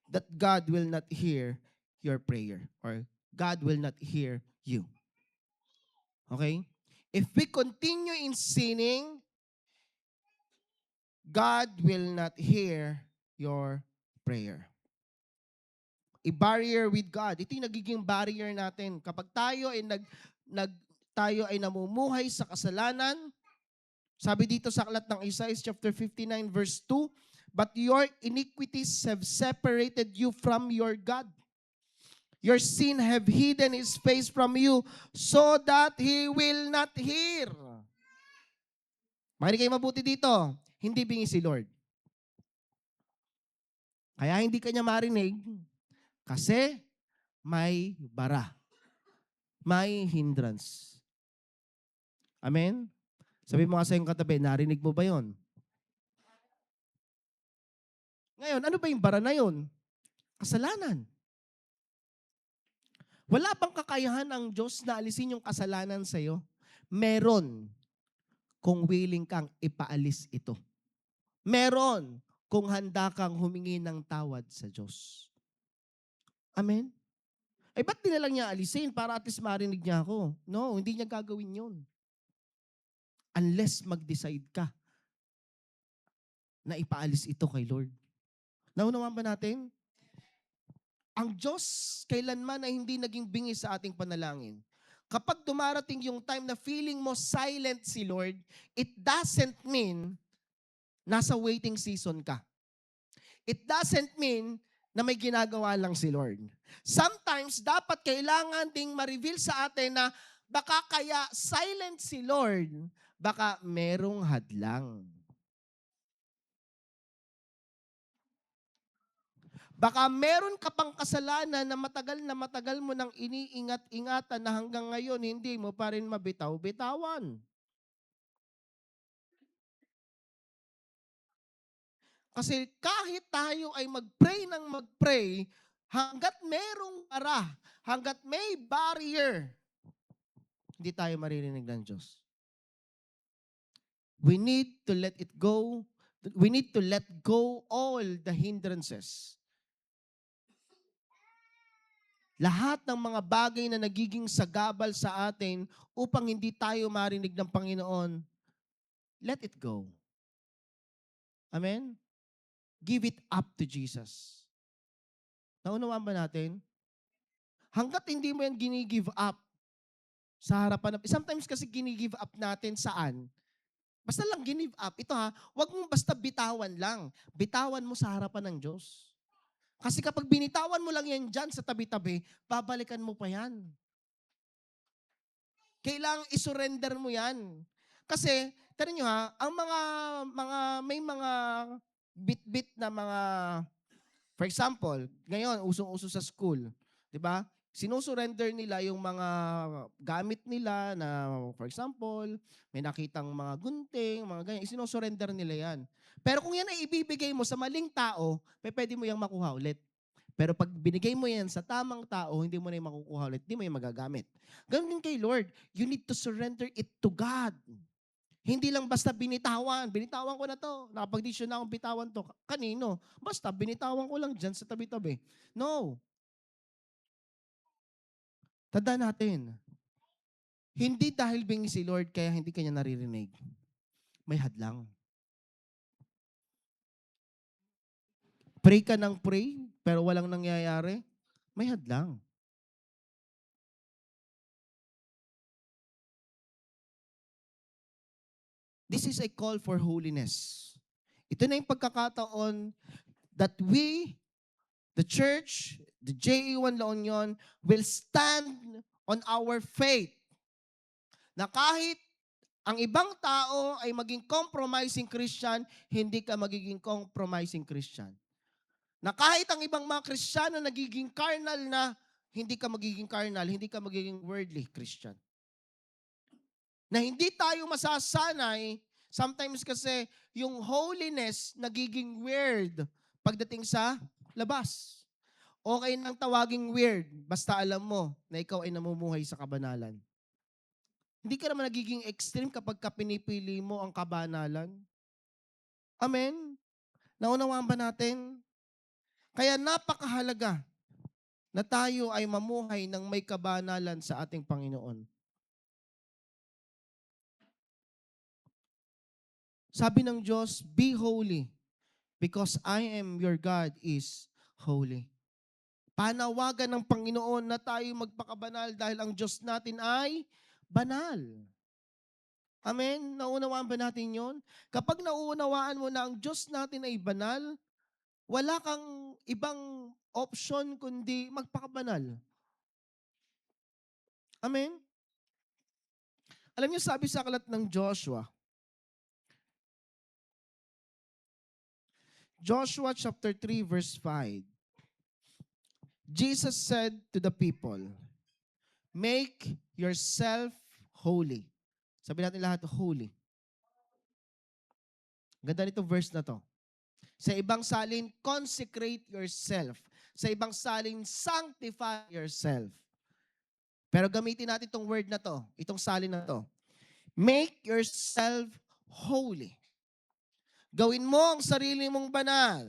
that God will not hear your prayer or God will not hear you. Okay? If we continue in sinning, God will not hear your prayer. A barrier with God. Ito yung nagiging barrier natin. Kapag tayo tayo ay namumuhay sa kasalanan, sabi dito sa aklat ng Isaiah chapter 59 verse 2, but your iniquities have separated you from your God. Your sin have hidden His face from you so that He will not hear. Makinig kayo mabuti dito. Hindi bingi si Lord. Kaya hindi kanya marinig kasi may bara. May hindrance. Amen? Sabi mo nga sa iyong katabi, narinig mo ba yon? Ngayon, ano ba yung bara na yon? Kasalanan. Wala bang kakayahan ang Diyos na alisin yung kasalanan sa iyo? Meron kung willing kang ipaalis ito. Meron kung handa kang humingi ng tawad sa Diyos. Amen? Eh, ba't di na lang niya alisin para at least marinig niya ako? No, hindi niya gagawin yun. Unless mag-decide ka na ipaalis ito kay Lord. Naunawaan ba natin? Ang Diyos kailanman ay hindi naging bingi sa ating panalangin. Kapag dumarating yung time na feeling mo silent si Lord, it doesn't mean nasa waiting season ka. It doesn't mean na may ginagawa lang si Lord. Sometimes, dapat kailangan ding ma-reveal sa atin na baka kaya silent si Lord, baka merong hadlang. Baka meron ka pang kasalanan na matagal mo nang iniingat-ingatan na hanggang ngayon hindi mo pa rin mabitaw-bitawan. Kasi kahit tayo ay mag-pray, hanggat merong bara, hanggat may barrier, hindi tayo maririnig ng Diyos. We need to let it go. We need to let go all the hindrances. Lahat ng mga bagay na nagiging sagabal sa atin upang hindi tayo marinig ng Panginoon, let it go. Amen? Give it up to Jesus. Naunawaan ba natin? Hanggat hindi mo yan gini-give up sa harapan ng... Sometimes kasi gini-give up natin saan? Basta lang gini-give up. Ito wag mong basta bitawan lang. Bitawan mo sa harapan ng Diyos. Kasi kapag binitawan mo lang yan dyan sa tabi-tabi, babalikan mo pa yan. Kailangang isurrender mo yan. Kasi, tanong nyo ha, ang may mga bit-bit na mga, for example, ngayon, usong-uso sa school, di ba? Sinusurrender nila yung mga gamit nila na, for example, may nakitang mga gunting, mga ganyan, sinusurrender nila yan. Pero kung yan ay ibibigay mo sa maling tao, pwede mo yung makuha ulit. Pero pag binigay mo yan sa tamang tao, hindi mo na yung makukuha ulit, hindi mo yung magagamit. Ganun din kay Lord, you need to surrender it to God. Hindi lang basta binitawan. Binitawan ko na to. Nakapag-desisyon na akong bitawan to. Kanino? Basta binitawan ko lang dyan sa tabi-tabi. No. Tandaan natin. Hindi dahil bingi si Lord kaya hindi kanya naririnig. May hadlang. Pray ka ng pray, pero walang nangyayari. May hadlang. This is a call for holiness. Ito na yung pagkakataon that we, the church, the JE1 La Union, will stand on our faith na kahit ang ibang tao ay maging compromising Christian, hindi ka magiging compromising Christian. Na kahit ang ibang mga Kristiyano nagiging carnal na, hindi ka magiging carnal, hindi ka magiging worldly Christian. Na hindi tayo masasanay, sometimes kasi yung holiness nagiging weird pagdating sa labas. Okay nang tawaging weird, basta alam mo na ikaw ay namumuhay sa kabanalan. Hindi ka naman nagiging extreme kapag ka pinipili mo ang kabanalan. Amen? Naunawaan ba natin? Kaya napakahalaga na tayo ay mamuhay ng may kabanalan sa ating Panginoon. Sabi ng Diyos, be holy because I am your God is holy. Panawagan ng Panginoon na tayo magpakabanal dahil ang Diyos natin ay banal. Amen? Naunawaan ba natin yon? Kapag nauunawaan mo na ang Diyos natin ay banal, wala kang ibang option kundi magpakabanal. Amen? Alam niyo, sabi sa aklat ng Joshua chapter 3 verse 5, Jesus said to the people, make yourself holy. Sabi natin lahat, holy. Ganda nito verse na to. Sa ibang salin, consecrate yourself. Sa ibang salin, sanctify yourself. Pero gamitin natin itong word na to, itong salin na to. Make yourself holy. Gawin mo ang sarili mong banal.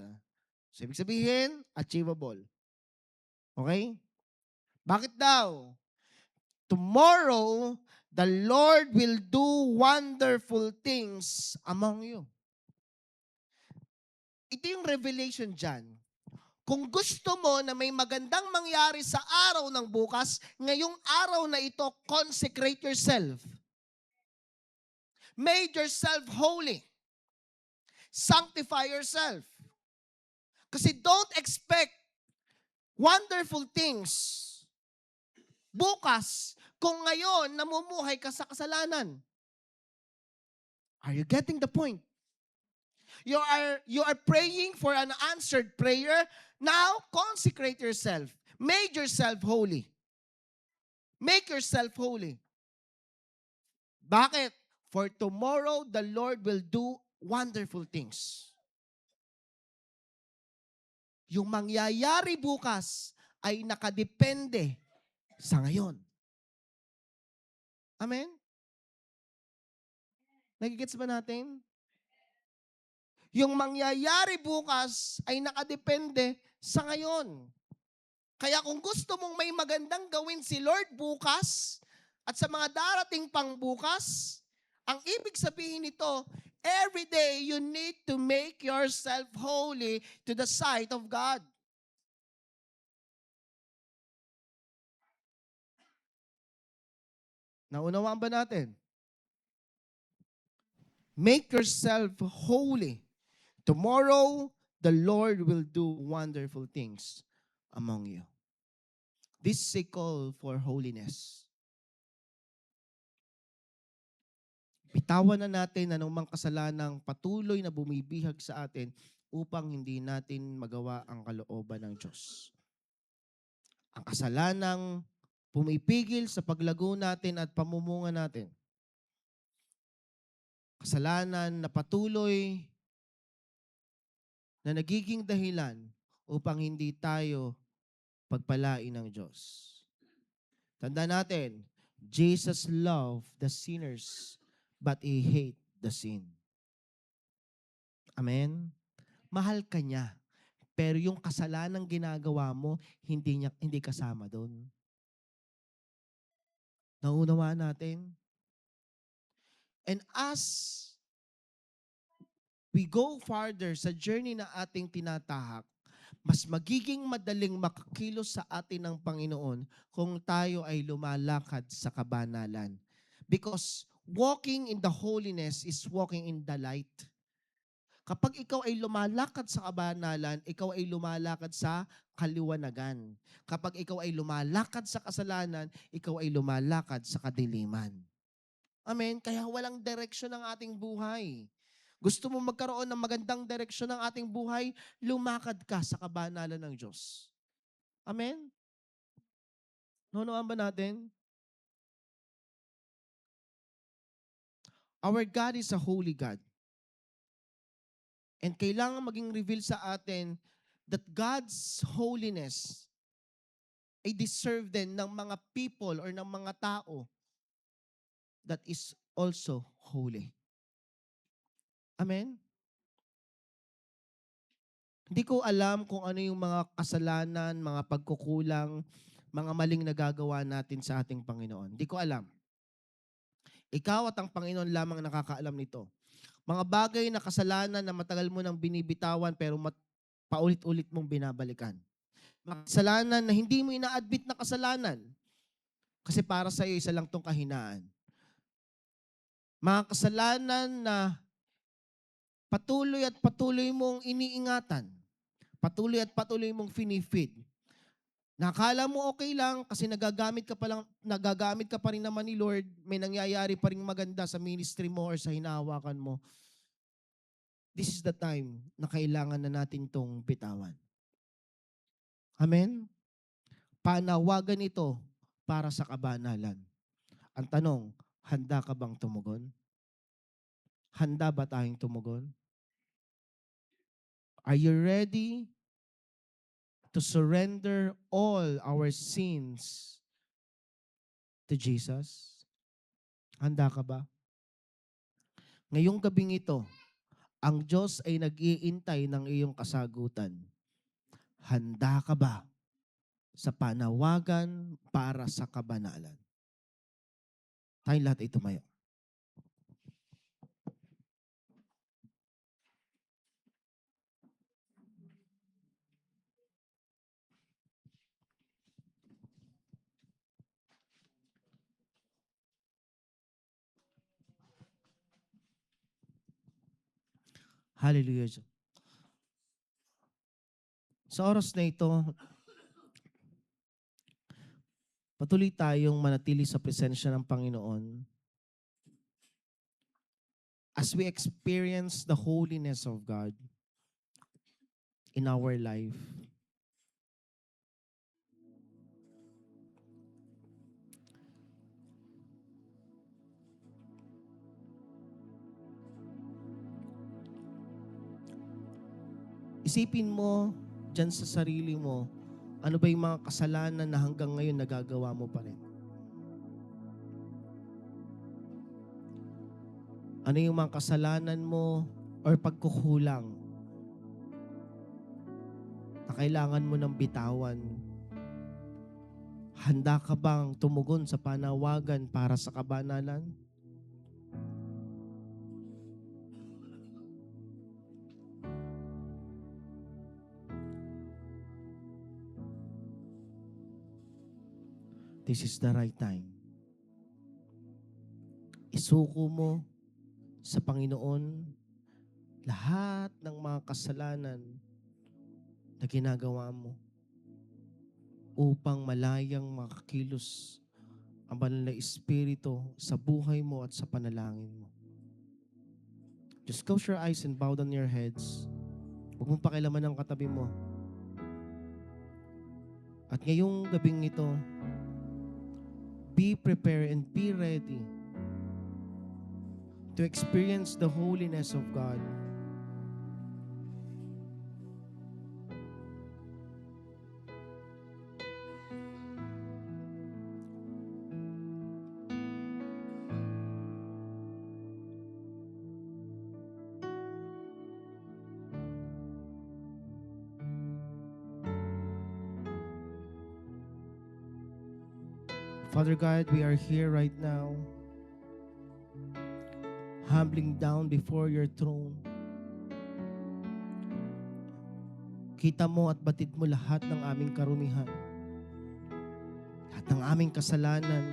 So, ibig sabihin, achievable. Okay? Bakit daw? Tomorrow, the Lord will do wonderful things among you. Ito yung revelation dyan. Kung gusto mo na may magandang mangyari sa araw ng bukas, ngayong araw na ito, consecrate yourself. Make yourself holy. Sanctify yourself. Kasi don't expect wonderful things bukas kung ngayon namumuhay ka sa kasalanan. Are you getting the point? You are praying for an answered prayer. Now, consecrate yourself. Make yourself holy. Make yourself holy. Bakit? For tomorrow, the Lord will do wonderful things. Yung mangyayari bukas ay nakadepende sa ngayon. Amen? Nagigets ba natin? Yung mangyayari bukas ay nakadepende sa ngayon. Kaya kung gusto mong may magandang gawin si Lord bukas at sa mga darating pang bukas, ang ibig sabihin nito, every day you need to make yourself holy to the sight of God. Naunawaan ba natin? Make yourself holy. Tomorrow, the Lord will do wonderful things among you. This is a call for holiness. Bitawan na natin anumang kasalanang patuloy na bumibihag sa atin upang hindi natin magawa ang kalooban ng Diyos. Ang kasalanang pumipigil sa paglago natin at pamumunga natin. Kasalanan na patuloy na nagiging dahilan upang hindi tayo pagpalain ng Diyos. Tanda natin, Jesus loved the sinners, but He hate the sin. Amen? Mahal ka niya. Pero yung kasalanang ginagawa mo, hindi kasama doon. Naunawaan natin? And as we go farther sa journey na ating tinatahak, mas magiging madaling makakilos sa atin ng Panginoon kung tayo ay lumalakad sa kabanalan. Because walking in the holiness is walking in the light. Kapag ikaw ay lumalakad sa kabanalan, ikaw ay lumalakad sa kaliwanagan. Kapag ikaw ay lumalakad sa kasalanan, ikaw ay lumalakad sa kadiliman. Amen? Kaya walang direksyon ng ating buhay. Gusto mo magkaroon ng magandang direksyon ng ating buhay, lumakad ka sa kabanalan ng Diyos. Amen? Nunuan ba natin? Our God is a holy God. And kailangan maging reveal sa atin that God's holiness ay deserve din ng mga people or ng mga tao that is also holy. Amen? Hindi ko alam kung ano yung mga kasalanan, mga pagkukulang, mga maling nagagawa natin sa ating Panginoon. Hindi ko alam. Ikaw at ang Panginoon lamang nakakaalam nito. Mga bagay na kasalanan na matagal mo nang binibitawan pero paulit-ulit mong binabalikan. Mga kasalanan na hindi mo ina-admit na kasalanan kasi para sa iyo isa lang tong kahinaan. Mga kasalanan na patuloy mong iniingatan. Patuloy mong finifeed. Nakala mo okay lang kasi nagagamit ka pa rin naman ni Lord, may nangyayari pa rin maganda sa ministry mo or sa hinahawakan mo. This is the time na kailangan na natin tong bitawan. Amen? Panawagan ito para sa kabanalan. Ang tanong, handa ka bang tumugon? Handa ba tayong tumugon? Are you ready to surrender all our sins to Jesus? Handa ka ba? Ngayong gabing ito, ang Diyos ay nag-iintay ng iyong kasagutan. Handa ka ba sa panawagan para sa kabanalan? Tayong lahat ay tumayo. Hallelujah. Sa oras na ito, patuloy tayong manatili sa presensya ng Panginoon as we experience the holiness of God in our life. Isipin mo dyan sa sarili mo, ano ba yung mga kasalanan na hanggang ngayon nagagawa mo pa rin? Ano yung mga kasalanan mo or pagkukulang na kailangan mo ng bitawan? Handa ka bang tumugon sa panawagan para sa kabanalan? This is the right time. Isuko mo sa Panginoon lahat ng mga kasalanan na ginagawa mo upang malayang makakilos ang banal na Espiritu sa buhay mo at sa panalangin mo. Just close your eyes and bow down your heads. Huwag mong pakialaman ang katabi mo. At ngayong gabing ito, be prepared and be ready to experience the holiness of God. Father God, we are here right now, humbling down before your throne. Kita mo at batid mo lahat ng aming karumihan, lahat ng aming kasalanan,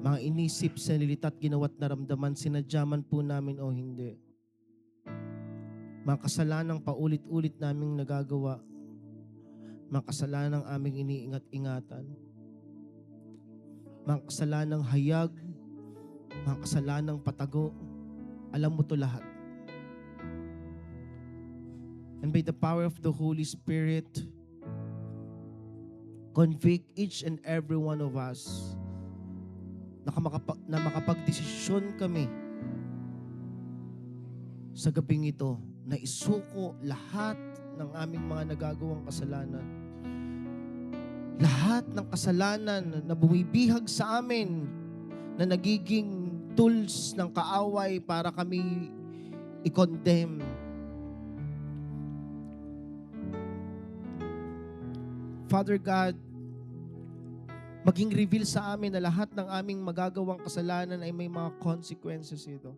mga inisip, salita at ginawa't naramdaman, sinadya man po namin o hindi. Mga kasalanang paulit-ulit naming nagagawa, mga kasalanang aming iniingat-ingatan, mga kasalanang hayag, mga kasalanang patago, alam mo to lahat. And by the power of the Holy Spirit, convict each and every one of us na makapagdesisyon kami sa gabing ito na isuko lahat ng aming mga nagagawang kasalanan. Lahat ng kasalanan na bumibihag sa amin, na nagiging tools ng kaaway para kami i-condemn. Father God, maging reveal sa amin na lahat ng aming magagawang kasalanan ay may mga consequences ito.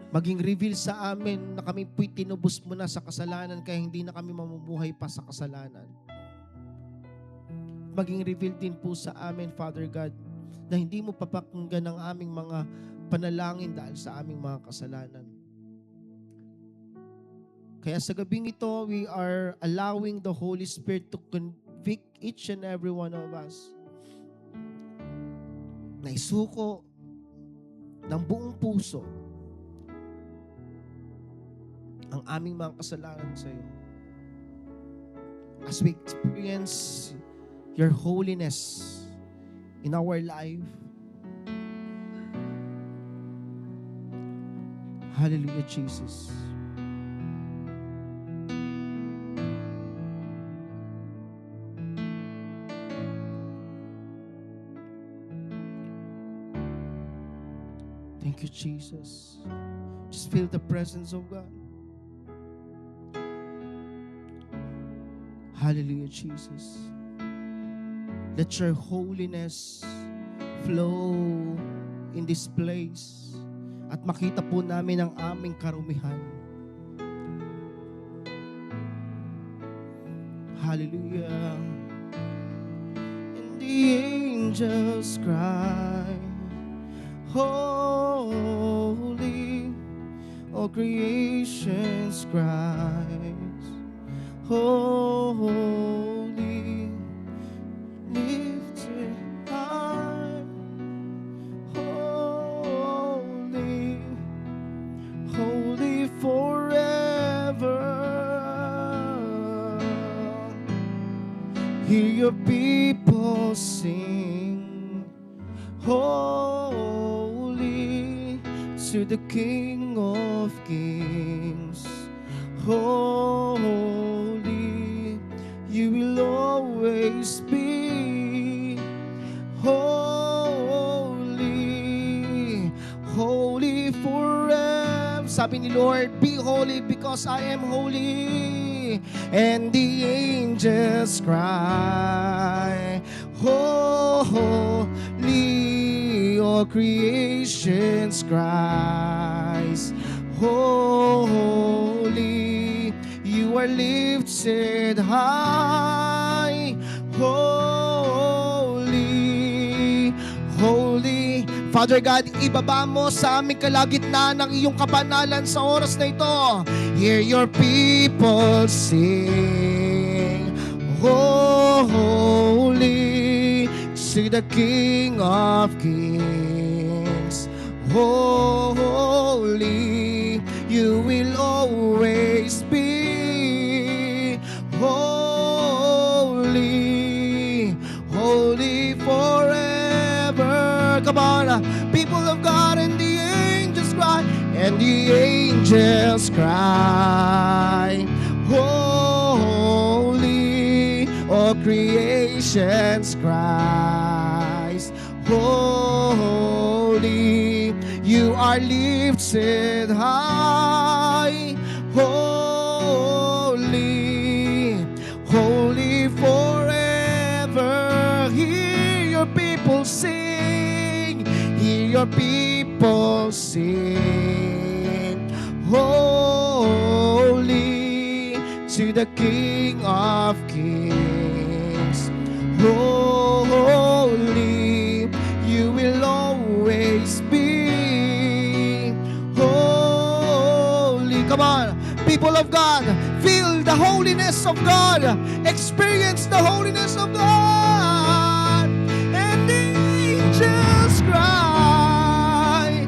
Maging reveal sa amin na kami po'y tinubos mo na sa kasalanan kaya hindi na kami mamumuhay pa sa kasalanan. Maging reveal din po sa amin, Father God, na hindi mo papakinggan ang aming mga panalangin dahil sa aming mga kasalanan. Kaya sa gabing ito, we are allowing the Holy Spirit to convict each and every one of us na isuko ng buong puso ang aming mga kasalanan sa iyo. As we experience your holiness in our life. Hallelujah, Jesus. Thank you, Jesus. Just feel the presence of God. Hallelujah, Jesus. Let your holiness flow in this place at makita po namin ang aming karumihan. Hallelujah. And the angels cry, holy, all creations cries, holy, lifted high, holy, holy forever. Hear your people sing, holy to the King of Kings, holy, you will always be holy, holy forever. Sabi ni Lord, be holy because I am holy. And the angels cry, holy, all creations cries, holy, you are lifted high, holy, holy. Father God, ibaba mo sa aming kalagitnaan ng iyong kabanalan sa oras na ito. Hear your people sing, holy, to the King of Kings, Holy, you will always be. Holy, holy forever. Come on, people of God, and the angels cry, and the angels cry. Holy, all creations cries. Holy, you are lifted high. Holy, holy forever. Hear your people sing. Hear your people sing. Holy to the King of Kings. Holy, you will always be. Holy, come on, people of God, feel the holiness of God, experience the holiness of God, and the angels cry.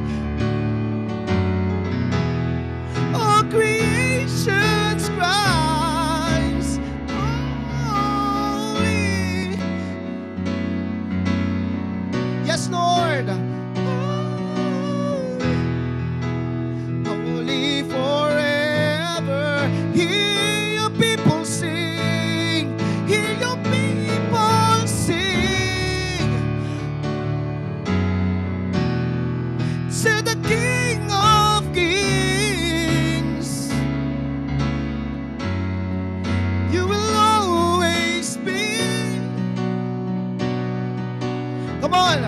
All creations cries. Holy. Yes, Lord. Holy forever. Hear your people sing. Hear your people sing. To the King of Kings. You will always be. Come on.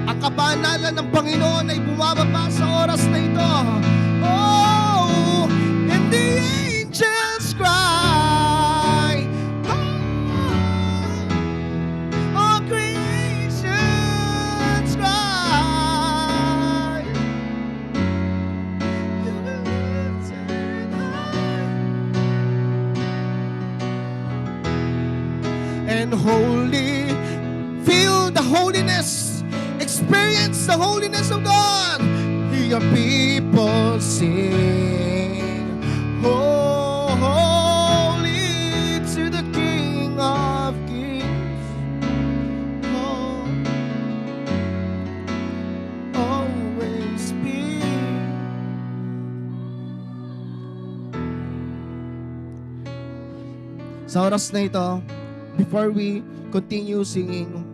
Ang kabanalan ng Panginoon ay bumababa sa oras na ito. Oh, and the angels cry. All creations cry. You will lift it high. And holy, feel the holiness, experience the holiness of God. Hear your people sing. Oh, holy to the King of Kings. Oh, always be. Sa oras na ito, before we continue singing,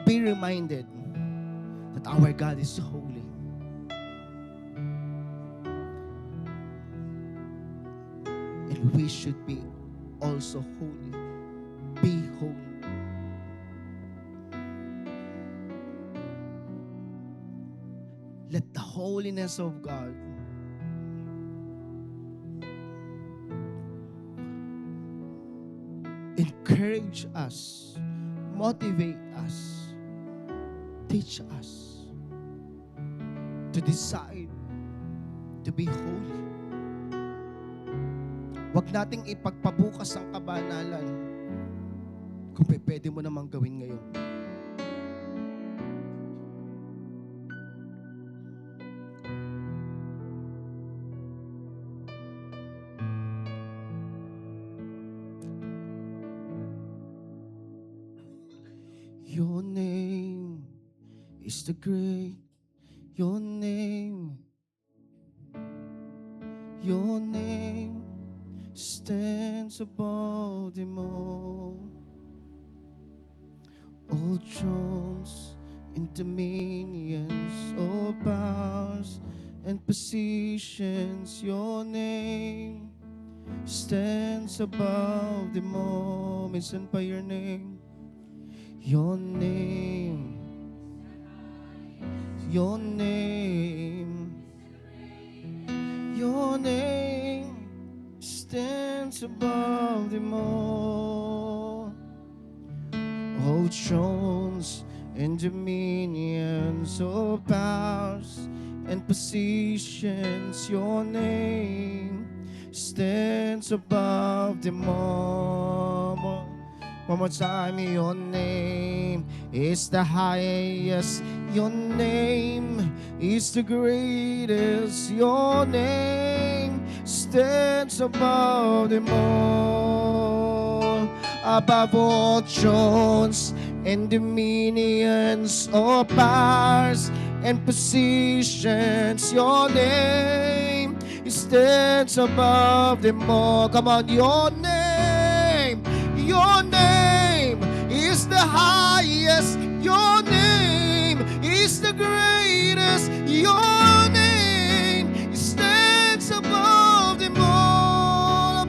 be reminded that our God is holy. And we should be also holy. Be holy. Let the holiness of God encourage us, motivate us, teach us to decide to be holy. Huwag nating ipagpabukas ang kabanalan kung pwede mo namang gawin ngayon. Your name is the great. Your name stands above them all. All thrones and dominions, all powers and positions. Your name stands above them all. Minsan pa your name. Your name, your name, your name stands above them all. All thrones and dominions, all powers and positions, your name stands above them all. One more time, your name is the highest. Your name is the greatest. Your name stands above them all. Above all thrones and dominions, all powers and positions, your name stands above them all. Come on, your name is the highest. Your name is the greatest. Your name stands above them all.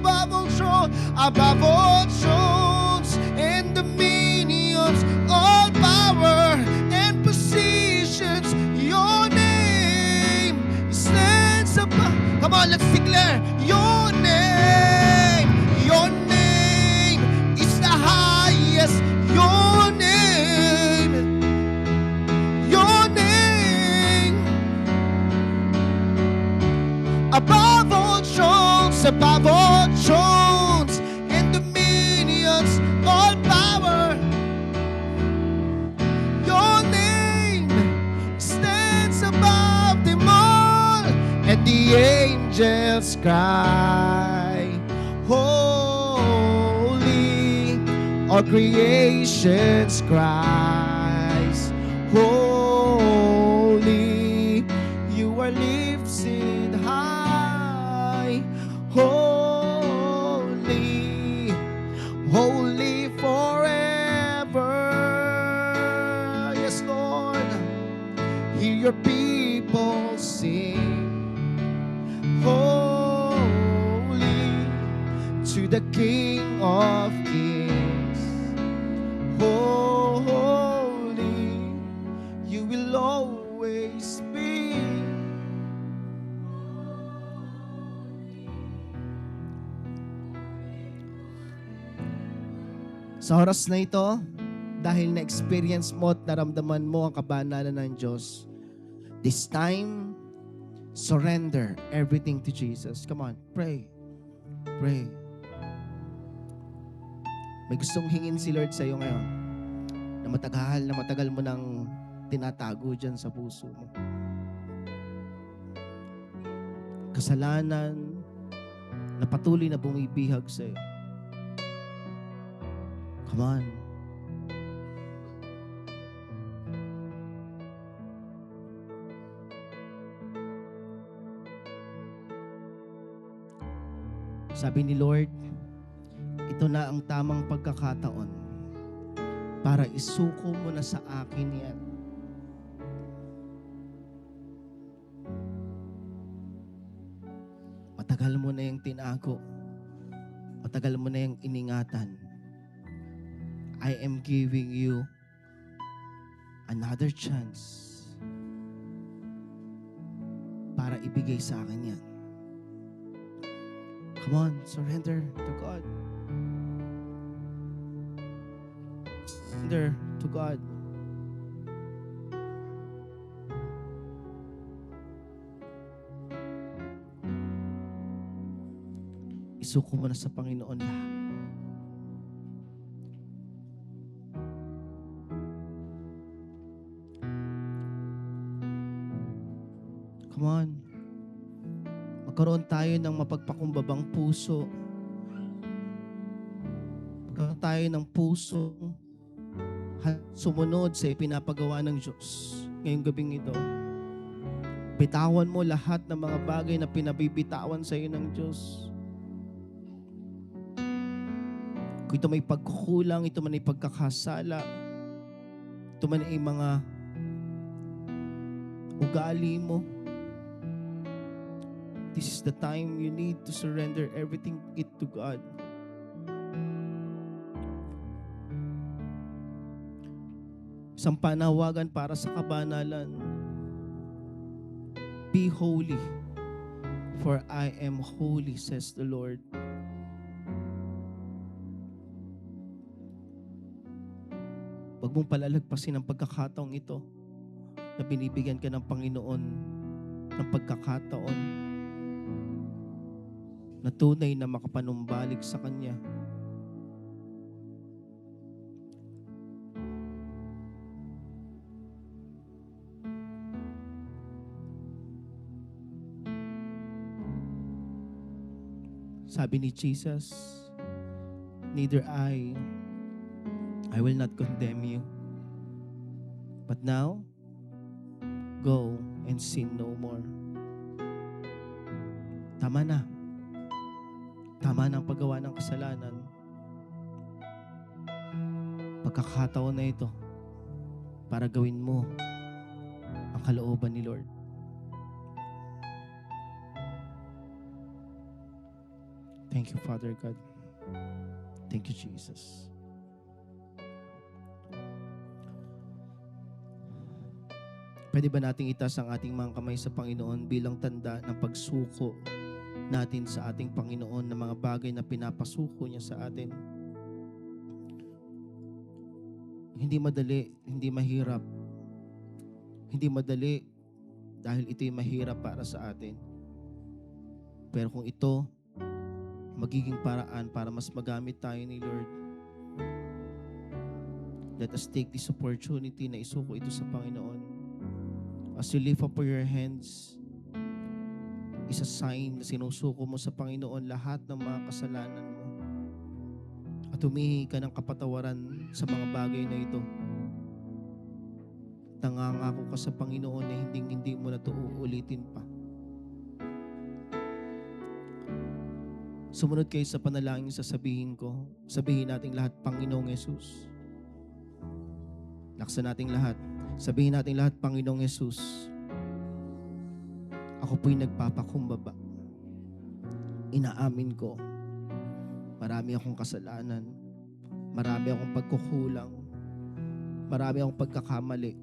Above all thrones and dominions, all power and positions, your name stands above. Come on, let's declare your name. Your name is the highest. Your name. Your name. Above all thrones, above all thrones and dominions, all power. Your name stands above them all, and the angels cry, holy. All creations cries, holy. You are lifted high, holy, holy forever. Yes, Lord. Hear your people sing, holy to the King of Kings. Holy, you will always be. Sa oras na ito, dahil na-experience mo at naramdaman mo ang kabanalan ng Diyos, this time, surrender everything to Jesus. Come on, pray. Pray. May gustong hingin si Lord sa iyo ngayon na matagal mo nang tinatago dyan sa puso mo. Kasalanan na patuloy na bumibihag sa iyo. Come on. Sabi ni Lord, ito na ang tamang pagkakataon para isuko mo na sa akin yan. Matagal mo na yung tinago. Matagal mo na yung iningatan. I am giving you another chance para ibigay sa akin yan. Come on, surrender to God. Surrender to God. Isuko mo na sa Panginoon lahat. Come on. Magkaroon tayo ng mapagpakumbabang puso. Magkaroon tayo ng puso sumunod sa ipinapagawa ng Diyos ngayong gabing ito. Bitawan mo lahat ng mga bagay na pinabibitawan sa iyo ng Diyos. Kung ito may pagkukulang, ito man ay pagkakasala, ito man ay mga ugali mo, this is the time you need to surrender everything it to God. Isang panawagan para sa kabanalan. Be holy, for I am holy, says the Lord. Huwag mong palalagpasin ang pagkakataong ito na binibigyan ka ng Panginoon ng pagkakataon na tunay na makapanumbalik sa Kanya. Sabi ni Jesus, neither I will not condemn you. But now, go and sin no more. Tama na. Tama na ang paggawa ng kasalanan. Pagkakataon na ito para gawin mo ang kalooban ni Lord. Thank you, Father God. Thank you, Jesus. Pwede ba nating itaas ang ating mga kamay sa Panginoon bilang tanda ng pagsuko natin sa ating Panginoon ng mga bagay na pinapasuko niya sa atin? Hindi madali, hindi mahirap. Hindi madali dahil ito'y mahirap para sa atin. Pero kung ito magiging paraan para mas magamit tayo ni Lord, let us take this opportunity na isuko ito sa Panginoon. As you lift up your hands, isa sign na sinusuko mo sa Panginoon lahat ng mga kasalanan mo. At humihingi ka ng kapatawaran sa mga bagay na ito. Nangangako ka sa Panginoon na hindi mo na ito uulitin pa. Sumunod kayo sa panalangin sasabihin ko. Sabihin natin lahat, Panginoong Yesus. Laksan natin lahat. Sabihin natin lahat, Panginoong Yesus, ako po'y nagpapakumbaba. Inaamin ko, marami akong kasalanan, marami akong pagkukulang, marami akong pagkakamali,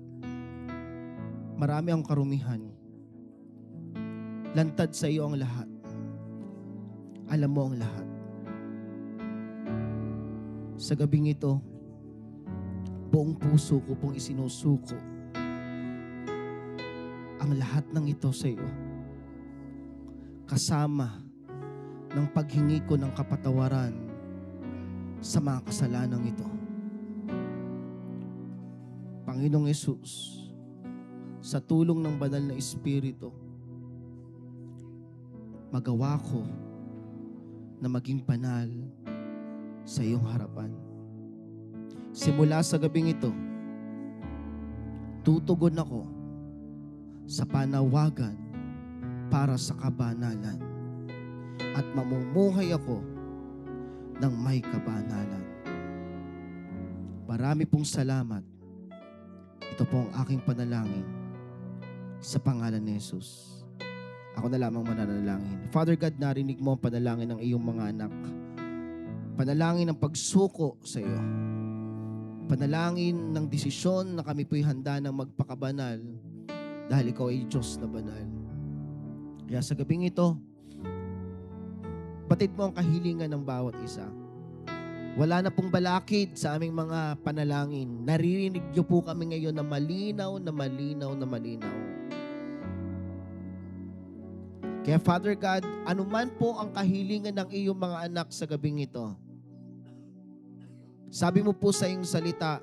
marami akong karumihan. Lantad sa iyo ang lahat. Alam mo ang lahat. Sa gabing ito, buong puso ko pong isinusuko ang lahat ng ito sa iyo. Kasama ng paghingi ko ng kapatawaran sa mga kasalanang ito. Panginoong Yesus, sa tulong ng banal na Espiritu, magawa ko na maging banal sa iyong harapan. Simula sa gabing ito, tutugon ako sa panawagan para sa kabanalan at mamumuhay ako ng may kabanalan. Marami pong salamat. Ito po ang aking panalangin sa pangalan ni Jesus. Ako na lamang mananalangin. Father God, narinig mo ang panalangin ng iyong mga anak. Panalangin ng pagsuko sa iyo. Panalangin ng desisyon na kami po'y handa ng magpakabanal dahil ikaw ay Diyos na banal. Kaya sa gabing ito, batid mo ang kahilingan ng bawat isa. Wala na pong balakid sa aming mga panalangin. Naririnig niyo po kami ngayon na malinaw, na malinaw, na malinaw. Kaya Father God, anuman po ang kahilingan ng iyong mga anak sa gabing ito, sabi mo po sa iyong salita,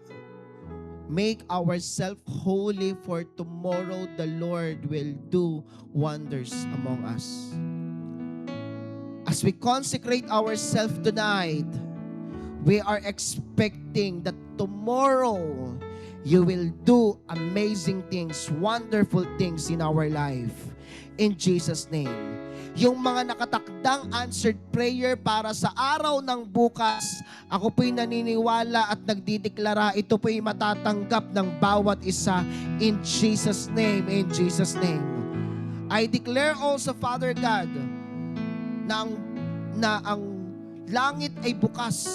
make ourselves holy for tomorrow the Lord will do wonders among us. As we consecrate ourselves tonight, we are expecting that tomorrow you will do amazing things, wonderful things in our life. In Jesus' name. Yung mga nakatakdang answered prayer para sa araw ng bukas, ako po'y naniniwala at nagdideklara, ito po'y matatanggap ng bawat isa in Jesus' name, in Jesus' name. I declare also, Father God, na ang langit ay bukas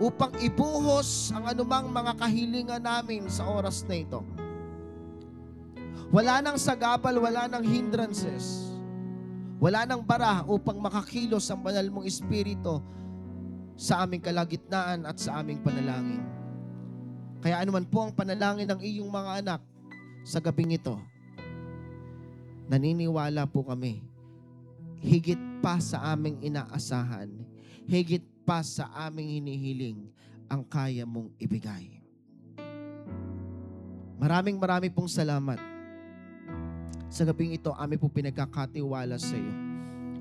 upang ibuhos ang anumang mga kahilingan namin sa oras na ito. Wala nang sagabal, wala nang hindrances. Wala nang bara upang makakilos ang banal mong Espiritu sa aming kalagitnaan at sa aming panalangin. Kaya anuman po ang panalangin ng iyong mga anak sa gabing ito, naniniwala po kami, higit pa sa aming inaasahan, higit pa sa aming hinihiling, ang kaya mong ibigay. Maraming pong salamat. Sa gabing ito, amin po pinagkakatiwala sa iyo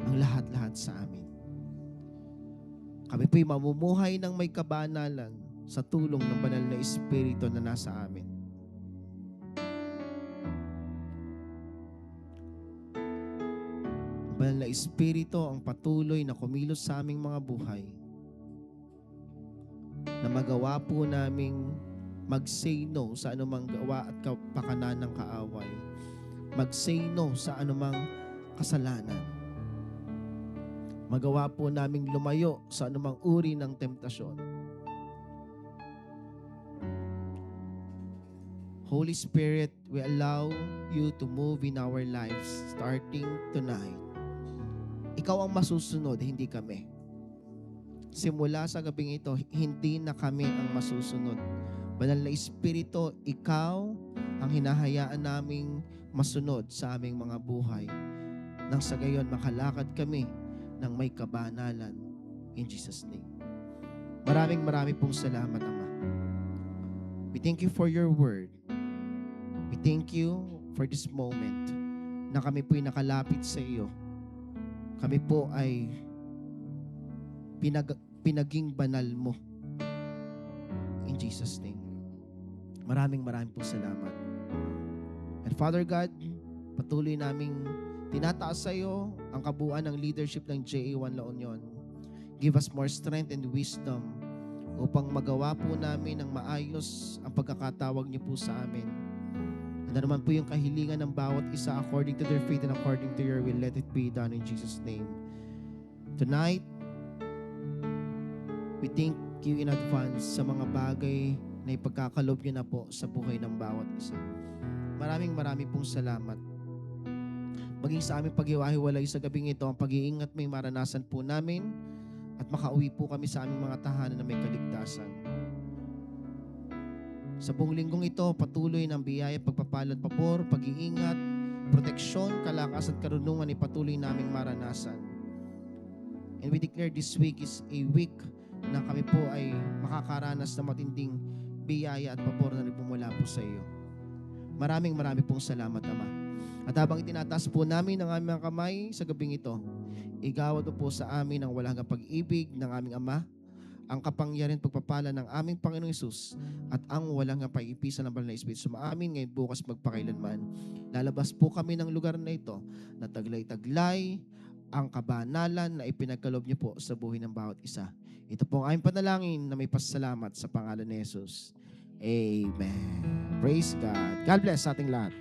ang lahat-lahat sa amin. Kami po'y mamumuhay ng may kabanalan sa tulong ng banal na Espiritu na nasa amin. Ang banal na Espiritu ang patuloy na kumilos sa aming mga buhay na magawa po naming mag-say no sa anumang gawa at kapakanan ng kaaway. Mag-say no sa anumang kasalanan. Magawa po naming lumayo sa anumang uri ng temptasyon. Holy Spirit, we allow you to move in our lives starting tonight. Ikaw ang masusunod, hindi kami. Simula sa gabing ito, hindi na kami ang masusunod. Banal na Espiritu, ikaw ang hinahayaan naming masunod sa aming mga buhay. Nang sa gayon, makalakad kami ng may kabanalan. In Jesus' name. Maraming pong salamat, Ama. We thank you for your word. We thank you for this moment na kami po'y nakalapit sa iyo. Kami po ay pinaging banal mo. In Jesus' name. Maraming pong salamat. And Father God, patuloy naming tinataas sa iyo ang kabuuan ng leadership ng JA1 La Union. Give us more strength and wisdom upang magawa po namin ng maayos ang pagkakatawag niyo po sa amin. Ano naman po yung kahilingan ng bawat isa according to their faith and according to your will, let it be done in Jesus' name. Tonight, we thank you in advance sa mga bagay na ipagkakalob niyo na po sa buhay ng bawat isa. Maraming pong salamat. Maging sa aming paghiwa-hiwalay sa gabing ito, ang pag-iingat may maranasan po namin at makauwi po kami sa aming mga tahanan na may kaligtasan. Sa buong linggong ito, patuloy ng biyaya, pagpapalad, papor, pag-iingat, proteksyon, kalakas at karunungan ay patuloy naming maranasan. And we declare this week is a week na kami po ay makakaranas ng matinding biyaya at papor na nagmumula po sa iyo. Maraming pong salamat, Ama. At habang itinataas po namin ang aming mga kamay sa gabing ito, igawad po sa amin ang walang hanggang pag-ibig ng aming Ama, ang kapangyarihan pagpapala ng aming Panginoong Hesus at ang walang hanggang pag-ipisan ng banal na Espiritu sumaamin ngayon, bukas, magpakailanman. Lalabas po kami ng lugar na ito na taglay-taglay ang kabanalan na ipinagkaloob niyo po sa buhay ng bawat isa. Ito po ang aming panalangin na may pasalamat sa pangalan ni Jesus. Amen. Praise God. God bless sa ating lahat.